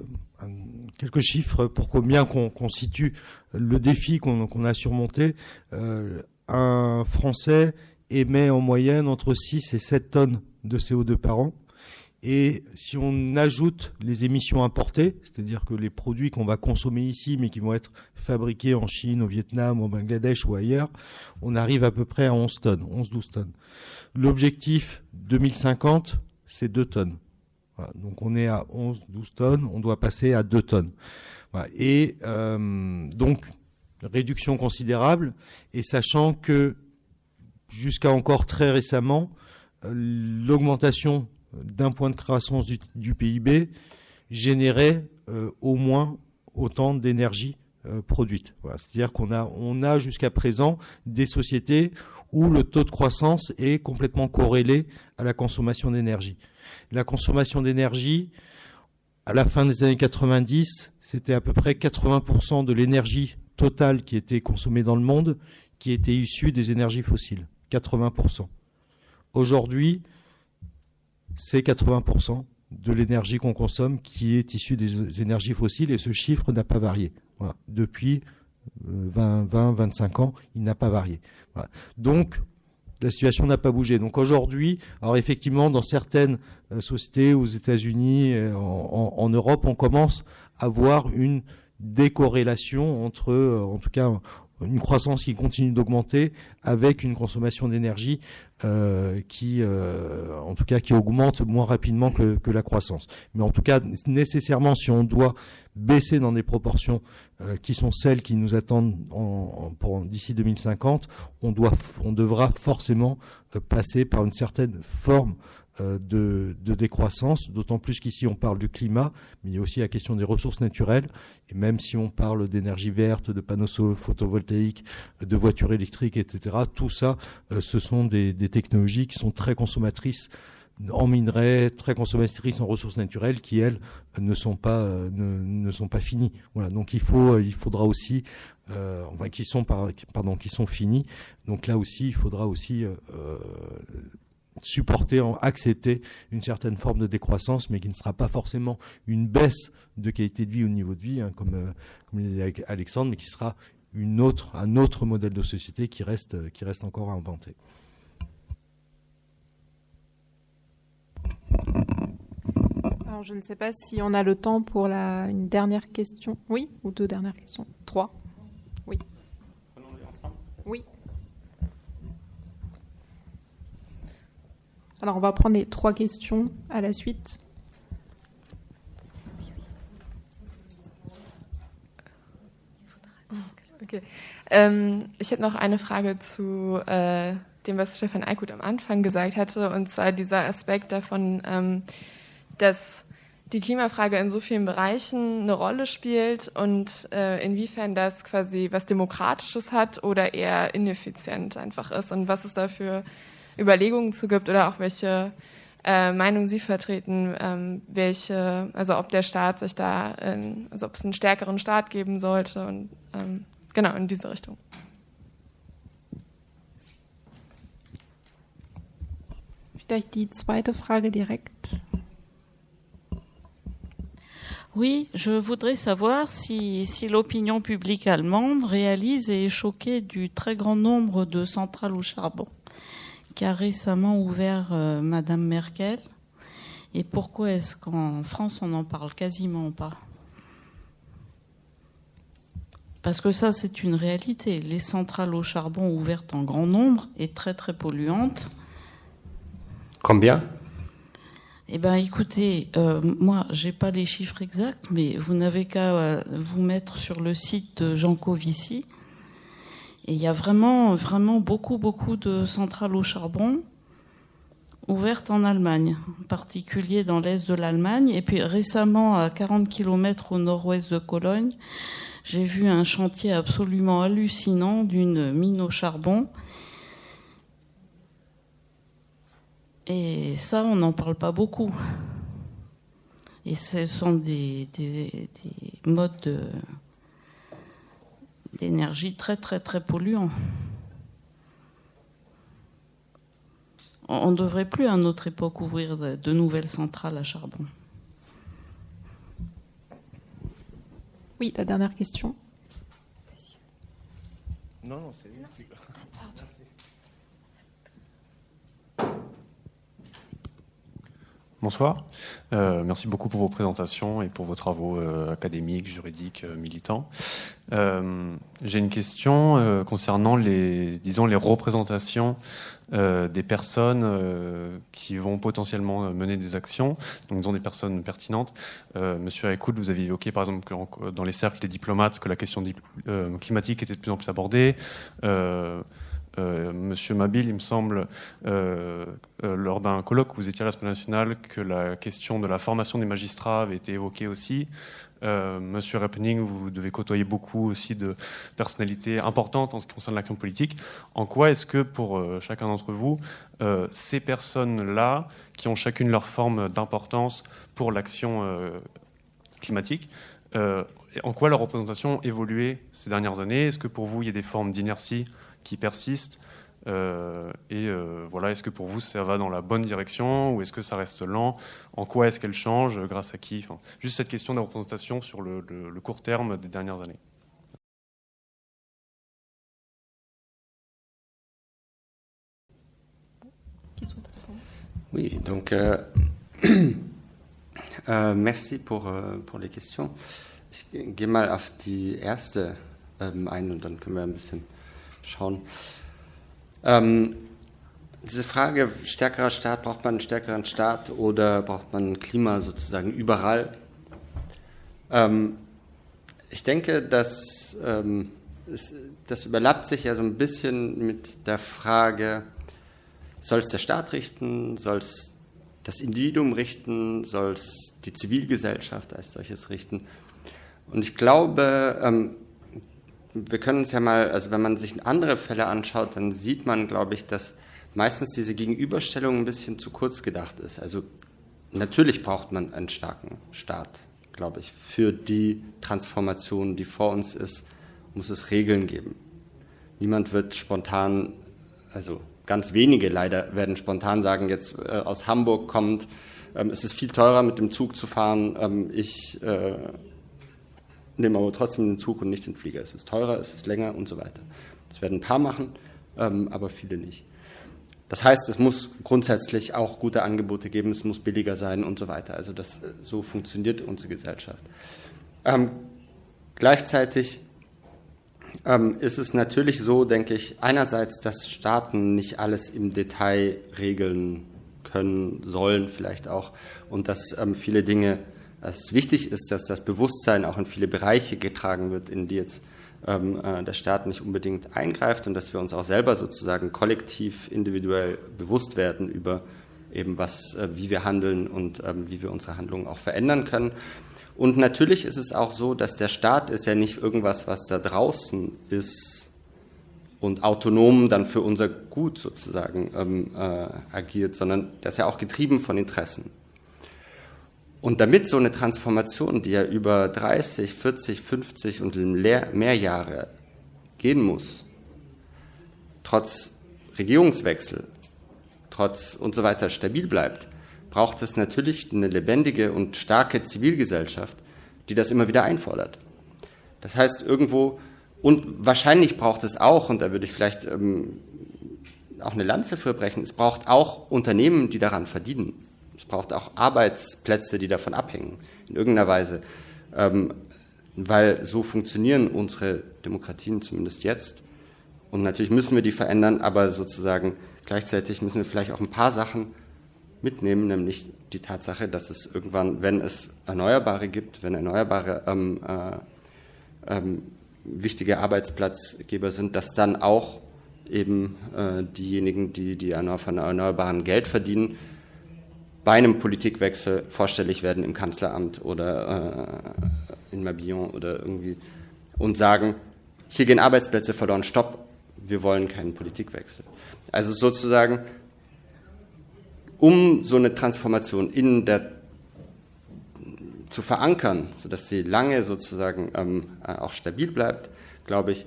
quelques chiffres pour bien qu'on situe le défi qu'on a surmonté. Un Français émet en moyenne entre 6 et 7 tonnes de CO2 par an. Et si on ajoute les émissions importées, c'est-à-dire que les produits qu'on va consommer ici, mais qui vont être fabriqués en Chine, au Vietnam, au Bangladesh ou ailleurs, on arrive à peu près à 11 tonnes, 11-12 tonnes. L'objectif 2050, c'est 2 tonnes. Voilà, donc on est à 11-12 tonnes, on doit passer à 2 tonnes. Voilà, et donc, réduction considérable, et sachant que jusqu'à encore très récemment, l'augmentation d'un point de croissance du PIB générait au moins autant d'énergie produite. Voilà. C'est-à-dire qu'on a jusqu'à présent des sociétés où le taux de croissance est complètement corrélé à la consommation d'énergie. La consommation d'énergie, à la fin des années 90, c'était à peu près 80% de l'énergie totale qui était consommée dans le monde qui était issue des énergies fossiles. 80%. Aujourd'hui, c'est 80% de l'énergie qu'on consomme qui est issue des énergies fossiles et ce chiffre n'a pas varié. Voilà. Depuis 20-25 ans, il n'a pas varié. Voilà. Donc, la situation n'a pas bougé. Donc aujourd'hui, alors effectivement, dans certaines sociétés, aux États-Unis, en Europe, on commence à voir une décorrélation entre, en tout cas, une croissance qui continue d'augmenter avec une consommation d'énergie qui augmente moins rapidement que la croissance. Mais en tout cas, nécessairement, si on doit baisser dans des proportions qui sont celles qui nous attendent d'ici 2050, on devra forcément passer par une certaine forme de décroissance, d'autant plus qu'ici on parle du climat, mais il y a aussi la question des ressources naturelles, et même si on parle d'énergie verte, de panneaux photovoltaïques, de voitures électriques, etc., tout ça, ce sont des technologies qui sont très consommatrices en minerais, très consommatrices en ressources naturelles, qui elles ne sont pas finies. Voilà, donc il faudra aussi, qui sont finies. Donc là aussi, il faudra aussi supporter, accepter une certaine forme de décroissance, mais qui ne sera pas forcément une baisse de qualité de vie ou de niveau de vie, hein, comme le dit Alexandre, mais qui sera un autre modèle de société qui reste encore à inventer. Alors, je ne sais pas si on a le temps pour une dernière question. Oui, ou 2 dernières questions. 3. Oui. Oui. Alors, on va prendre les 3 questions à la suite. Okay. Ich hätte noch eine Frage zu dem, was Stefan Eickhout am Anfang gesagt hatte, und zwar dieser Aspekt davon, dass die Klimafrage in so vielen Bereichen eine Rolle spielt und inwiefern das quasi was Demokratisches hat oder eher ineffizient einfach ist und was es da für Überlegungen zu gibt oder auch welche Meinung Sie vertreten, also ob der Staat sich da, also ob es einen stärkeren Staat geben sollte und genau in diese Richtung. Vielleicht die zweite Frage direkt. Oui, je voudrais savoir si l'opinion publique allemande réalise et est choquée du très grand nombre de centrales au charbon qu'a récemment ouvert Madame Merkel. Et pourquoi est-ce qu'en France, on n'en parle quasiment pas? Parce que ça, c'est une réalité. Les centrales au charbon ouvertes en grand nombre et très, très polluantes. Combien? Eh bien, écoutez, moi, j'ai pas les chiffres exacts, mais vous n'avez qu'à vous mettre sur le site de Jean Covici. Et il y a vraiment, vraiment beaucoup, beaucoup de centrales au charbon ouvertes en Allemagne, en particulier dans l'est de l'Allemagne. Et puis récemment, à 40 km au nord-ouest de Cologne, j'ai vu un chantier absolument hallucinant d'une mine au charbon. Et ça, on n'en parle pas beaucoup. Et ce sont des modes d'énergie très, très, très polluants. On ne devrait plus à notre époque ouvrir de nouvelles centrales à charbon. Oui, la dernière question. Non, c'est... Bonsoir. Merci beaucoup pour vos présentations et pour vos travaux académiques, juridiques, militants. J'ai une question concernant les représentations des personnes qui vont potentiellement mener des actions, donc disons des personnes pertinentes. Monsieur Aekout, vous avez évoqué par exemple que dans les cercles des diplomates que la question climatique était de plus en plus abordée. Monsieur Mabil, il me semble, lors d'un colloque où vous étiez à l'Assemblée nationale, que la question de la formation des magistrats avait été évoquée aussi. Monsieur Reppening, vous devez côtoyer beaucoup aussi de personnalités importantes en ce qui concerne l'action politique. En quoi est-ce que, pour chacun d'entre vous, ces personnes-là, qui ont chacune leur forme d'importance pour l'action climatique, en quoi leur représentation a évolué ces dernières années? Est-ce que pour vous, il y a des formes d'inertie qui persistent voilà, est-ce que pour vous ça va dans la bonne direction ou est-ce que ça reste lent? En quoi est-ce qu'elle change? Grâce à qui? Enfin, juste cette question de représentation sur le court terme des dernières années. Oui, donc merci pour les questions. Ich gehe mal auf die erste ein und dann können wir ein bisschen schauen. Diese Frage, stärkerer Staat, braucht man einen stärkeren Staat oder braucht man ein Klima sozusagen überall? Ich denke, das überlappt sich ja so ein bisschen mit der Frage, soll es der Staat richten, soll es das Individuum richten, soll es die Zivilgesellschaft als solches richten? Und ich glaube, wir können uns ja mal, also wenn man sich andere Fälle anschaut, dann sieht man, glaube ich, dass meistens diese Gegenüberstellung ein bisschen zu kurz gedacht ist. Also natürlich braucht man einen starken Staat, glaube ich. Für die Transformation, die vor uns ist, muss es Regeln geben. Niemand wird spontan, also ganz wenige leider werden spontan sagen, jetzt aus Hamburg kommt, es ist viel teurer mit dem Zug zu fahren, ich nehme aber trotzdem den Zug und nicht den Flieger. Es ist teurer, es ist länger und so weiter. Das werden ein paar machen, aber viele nicht. Das heißt, es muss grundsätzlich auch gute Angebote geben, es muss billiger sein und so weiter. Also so funktioniert unsere Gesellschaft. Gleichzeitig ist es natürlich so, denke ich, einerseits, dass Staaten nicht alles im Detail regeln können, sollen vielleicht auch und dass viele Dinge, dass wichtig ist, dass das Bewusstsein auch in viele Bereiche getragen wird, in die jetzt der Staat nicht unbedingt eingreift und dass wir uns auch selber sozusagen kollektiv, individuell bewusst werden über eben wie wir handeln und wie wir unsere Handlungen auch verändern können. Und natürlich ist es auch so, dass der Staat ist ja nicht irgendwas, was da draußen ist und autonom dann für unser Gut sozusagen agiert, sondern der ist ja auch getrieben von Interessen. Und damit so eine Transformation, die ja über 30, 40, 50 und mehr Jahre gehen muss, trotz Regierungswechsel, trotz und so weiter stabil bleibt, braucht es natürlich eine lebendige und starke Zivilgesellschaft, die das immer wieder einfordert. Das heißt irgendwo, und wahrscheinlich braucht es auch, und da würde ich vielleicht auch eine Lanze für brechen, es braucht auch Unternehmen, die daran verdienen. Es braucht auch Arbeitsplätze, die davon abhängen, in irgendeiner Weise. Weil so funktionieren unsere Demokratien zumindest jetzt. Und natürlich müssen wir die verändern, aber sozusagen gleichzeitig müssen wir vielleicht auch ein paar Sachen mitnehmen, nämlich die Tatsache, dass es irgendwann, wenn es Erneuerbare gibt, wenn Erneuerbare wichtige Arbeitsplatzgeber sind, dass dann auch eben diejenigen, die von Erneuerbaren Geld verdienen, bei einem Politikwechsel vorstellig werden im Kanzleramt oder in Mabillon oder irgendwie und sagen, hier gehen Arbeitsplätze verloren, stopp, wir wollen keinen Politikwechsel. Also sozusagen, um so eine Transformation zu verankern, sodass sie lange sozusagen auch stabil bleibt, glaube ich,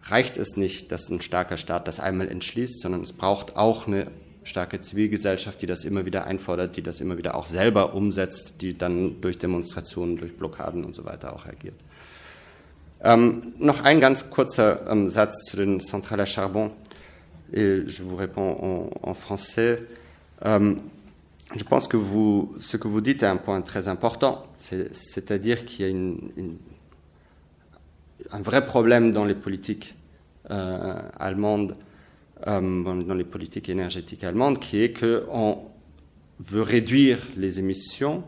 reicht es nicht, dass ein starker Staat das einmal entschließt, sondern es braucht auch eine starke Zivilgesellschaft, die das immer wieder einfordert, die das immer wieder auch selber umsetzt, die dann durch Demonstrationen, durch Blockaden und so weiter auch agiert. Noch ein ganz kurzer Satz zu den Centrales à Charbon. Et je vous réponds en français. Je pense que ce que vous dites est un point très important, c'est-à-dire qu'il y a un vrai problème dans les politiques allemandes, dans les politiques énergétiques allemandes, qui est qu'on veut réduire les émissions,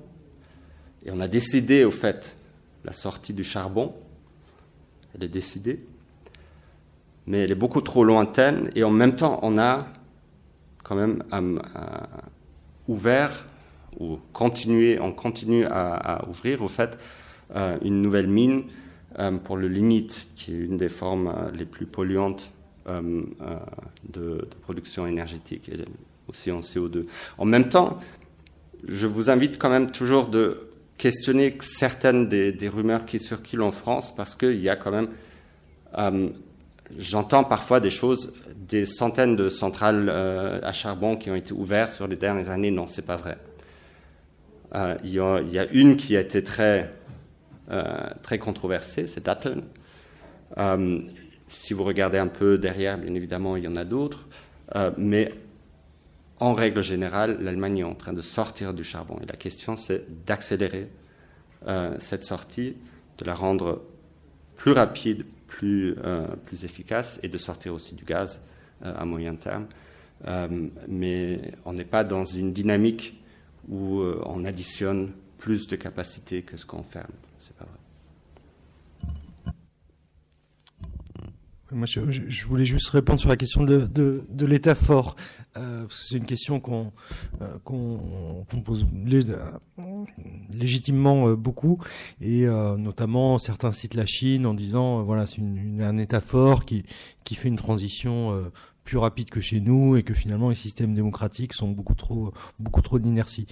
et on a décidé au fait la sortie du charbon, elle est décidée, mais elle est beaucoup trop lointaine, et en même temps on a quand même ouvert, ou on continue à ouvrir au fait une nouvelle mine pour le lignite, qui est une des formes les plus polluantes de production énergétique, et aussi en CO2. En même temps, je vous invite quand même toujours de questionner certaines des rumeurs qui circulent en France, parce qu'il y a quand même, j'entends parfois des choses, des centaines de centrales à charbon qui ont été ouvertes sur les dernières années. Non, c'est pas vrai. Il y a une qui a été très controversée, c'est Datteln. Si vous regardez un peu derrière, bien évidemment, il y en a d'autres. Mais en règle générale, l'Allemagne est en train de sortir du charbon. Et la question, c'est d'accélérer cette sortie, de la rendre plus rapide, plus efficace, et de sortir aussi du gaz à moyen terme. Mais on n'est pas dans une dynamique où on additionne plus de capacité que ce qu'on ferme. C'est pas vrai. Moi, je voulais juste répondre sur la question de l'État fort. C'est une question qu'on pose légitimement beaucoup, et notamment certains citent la Chine en disant voilà, c'est un État fort qui fait une transition plus rapide que chez nous, et que finalement les systèmes démocratiques sont beaucoup trop d'inertie.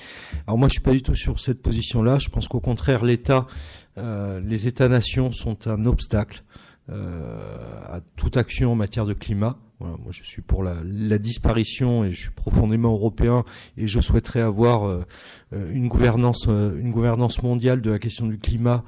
Alors moi, je suis pas du tout sur cette position-là. Je pense qu'au contraire, les États-nations sont un obstacle à toute action en matière de climat. Voilà, moi, je suis pour la disparition, et je suis profondément européen, et je souhaiterais avoir une gouvernance mondiale de la question du climat,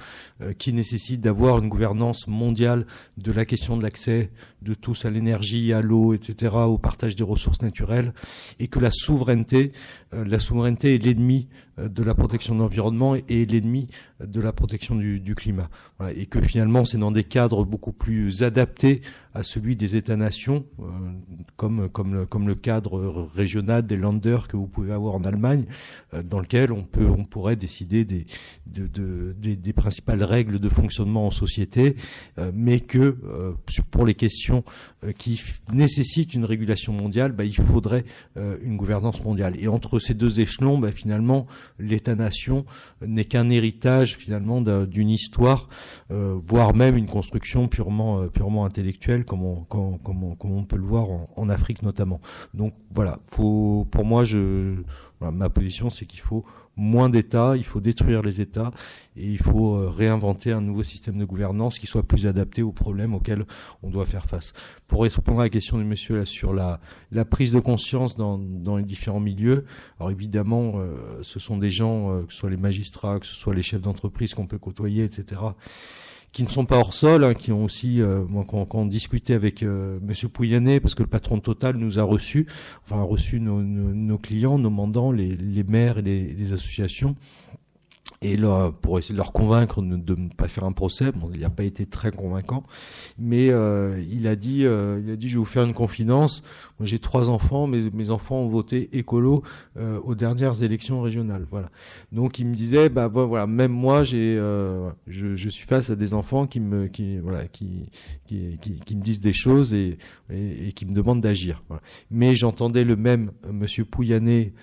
qui nécessite d'avoir une gouvernance mondiale de la question de l'accès de tous à l'énergie, à l'eau, etc., au partage des ressources naturelles, et que la souveraineté est l'ennemi de la protection de l'environnement et l'ennemi de la protection du climat. Voilà, et que finalement, c'est dans des cadres beaucoup plus adaptés à celui des États-nations, comme le cadre régional des Länder que vous pouvez avoir en Allemagne, dans lequel on pourrait décider des principales règles de fonctionnement en société, mais que pour les questions qui nécessitent une régulation mondiale, il faudrait une gouvernance mondiale. Et entre ces deux échelons, finalement, l'État-nation n'est qu'un héritage finalement d'une histoire, voire même une construction purement intellectuelle, comme on peut le voir en Afrique notamment. Donc voilà, pour moi, ma position, c'est qu'il faut moins d'États, il faut détruire les États et il faut réinventer un nouveau système de gouvernance qui soit plus adapté aux problèmes auxquels on doit faire face. Pour répondre à la question du monsieur là, sur la prise de conscience dans les différents milieux, alors évidemment, ce sont des gens, que ce soit les magistrats, que ce soit les chefs d'entreprise qu'on peut côtoyer, etc., qui ne sont pas hors sol, qui ont aussi, quand on discutait avec monsieur Pouyanné, parce que le patron de Total nous a reçu nos clients, nos mandants, les maires et les associations, et là, pour essayer de leur convaincre de ne pas faire un procès. Bon, il n'a pas été très convaincant, mais il a dit, je vais vous faire une confidence. Moi, j'ai 3 enfants, mes enfants ont voté écolo aux dernières élections régionales. Voilà. Donc, il me disait, voilà, même moi, je suis face à des enfants qui me disent des choses et qui me demandent d'agir. Voilà. Mais j'entendais le même monsieur Pouyanné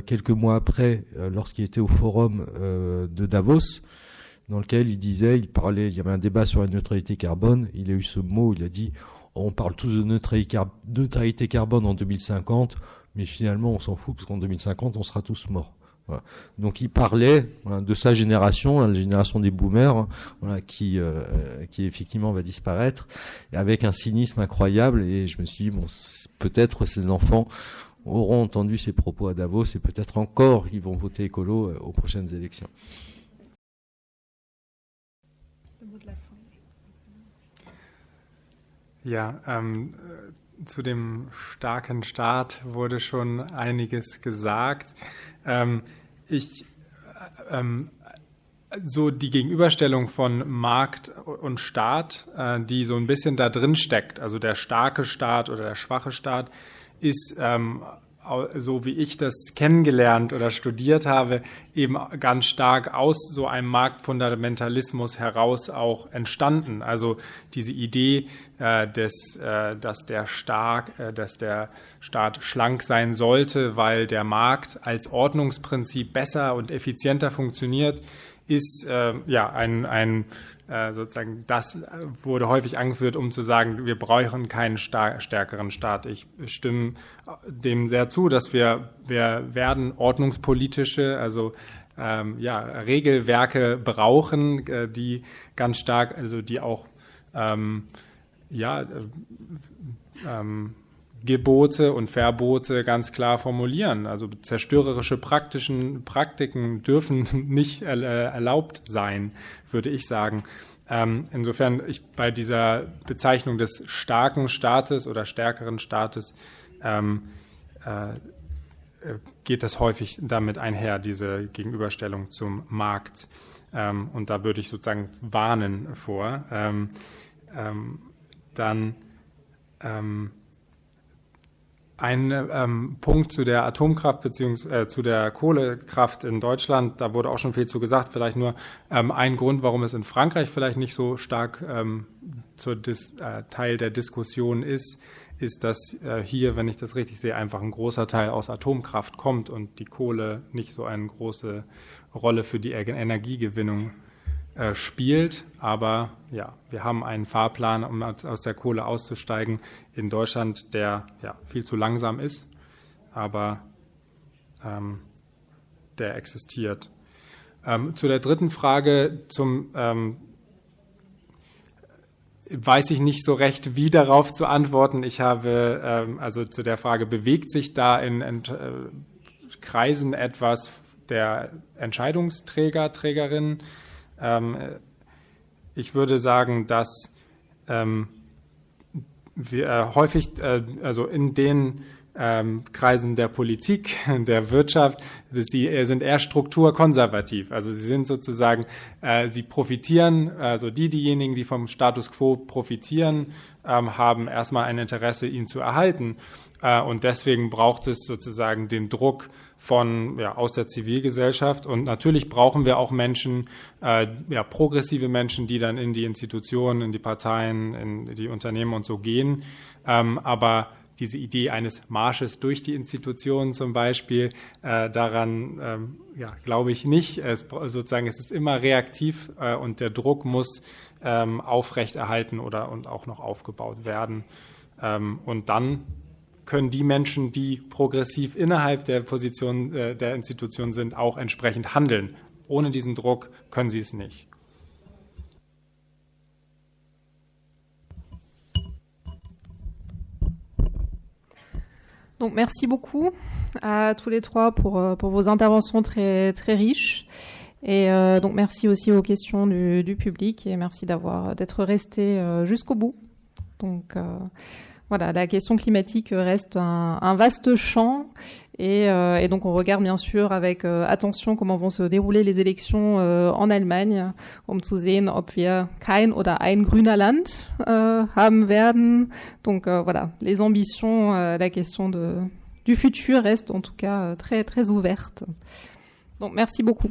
quelques mois après, lorsqu'il était au forum de Davos, dans lequel il y avait un débat sur la neutralité carbone, il a eu ce mot, il a dit on parle tous de neutralité carbone en 2050, mais finalement on s'en fout parce qu'en 2050 on sera tous morts. Voilà. Donc il parlait de sa génération, la génération des boomers, qui effectivement va disparaître, avec un cynisme incroyable, et je me suis dit, peut-être ces enfants auront entendu ces propos à Davos et peut-être encore ils vont voter écolo aux prochaines élections. Ja, zu dem starken Staat wurde schon einiges gesagt. So die Gegenüberstellung von Markt und Staat, die so ein bisschen da drin steckt, also der starke Staat oder der schwache Staat, ist, so wie ich das kennengelernt oder studiert habe, eben ganz stark aus so einem Marktfundamentalismus heraus auch entstanden. Also diese Idee, dass der Staat schlank sein sollte, weil der Markt als Ordnungsprinzip besser und effizienter funktioniert, ist sozusagen, das wurde häufig angeführt, um zu sagen, wir brauchen keinen stärkeren Staat. Ich stimme dem sehr zu, dass wir werden ordnungspolitische, also Regelwerke brauchen, die ganz stark, also die auch Gebote und Verbote ganz klar formulieren. Also zerstörerische Praktiken dürfen nicht erlaubt sein, würde ich sagen. Insofern bei dieser Bezeichnung des starken Staates oder stärkeren Staates geht das häufig damit einher, diese Gegenüberstellung zum Markt. Und da würde ich sozusagen warnen vor. Dann ein Punkt zu der Atomkraft bzw. zu der Kohlekraft in Deutschland, da wurde auch schon viel zu gesagt, vielleicht nur ein Grund, warum es in Frankreich vielleicht nicht so stark Teil der Diskussion ist, dass hier, wenn ich das richtig sehe, einfach ein großer Teil aus Atomkraft kommt und die Kohle nicht so eine große Rolle für die Energiegewinnung spielt. Aber ja, wir haben einen Fahrplan, um aus der Kohle auszusteigen in Deutschland, der viel zu langsam ist, aber der existiert. Zu der dritten Frage weiß ich nicht so recht, wie darauf zu antworten. Ich habe also zu der Frage, bewegt sich da in Kreisen etwas der Entscheidungsträger, Trägerinnen? Ich würde sagen, dass wir häufig, also in den Kreisen der Politik, der Wirtschaft, sie sind eher strukturkonservativ. Also sie sind sozusagen, sie profitieren, also diejenigen, die vom Status quo profitieren, haben erstmal ein Interesse, ihn zu erhalten. Und deswegen braucht es sozusagen den Druck aus der Zivilgesellschaft. Und natürlich brauchen wir auch Menschen, progressive Menschen, die dann in die Institutionen, in die Parteien, in die Unternehmen und so gehen. Aber diese Idee eines Marsches durch die Institutionen zum Beispiel, daran glaube ich nicht. Es ist immer reaktiv und der Druck muss aufrechterhalten und auch noch aufgebaut werden. Und dann können die Menschen, die progressiv innerhalb der Position der Institution sind, auch entsprechend handeln. Ohne diesen Druck können sie es nicht. Donc merci beaucoup à tous les trois pour vos interventions très très riches et donc merci aussi aux questions du public et merci d'être resté jusqu'au bout. Donc voilà, la question climatique reste un vaste champ et donc on regarde bien sûr avec attention comment vont se dérouler les élections en Allemagne, zu sehen, ob wir kein oder ein grüner Land haben werden. Donc voilà, les ambitions, la question du futur reste en tout cas très très ouverte. Donc merci beaucoup.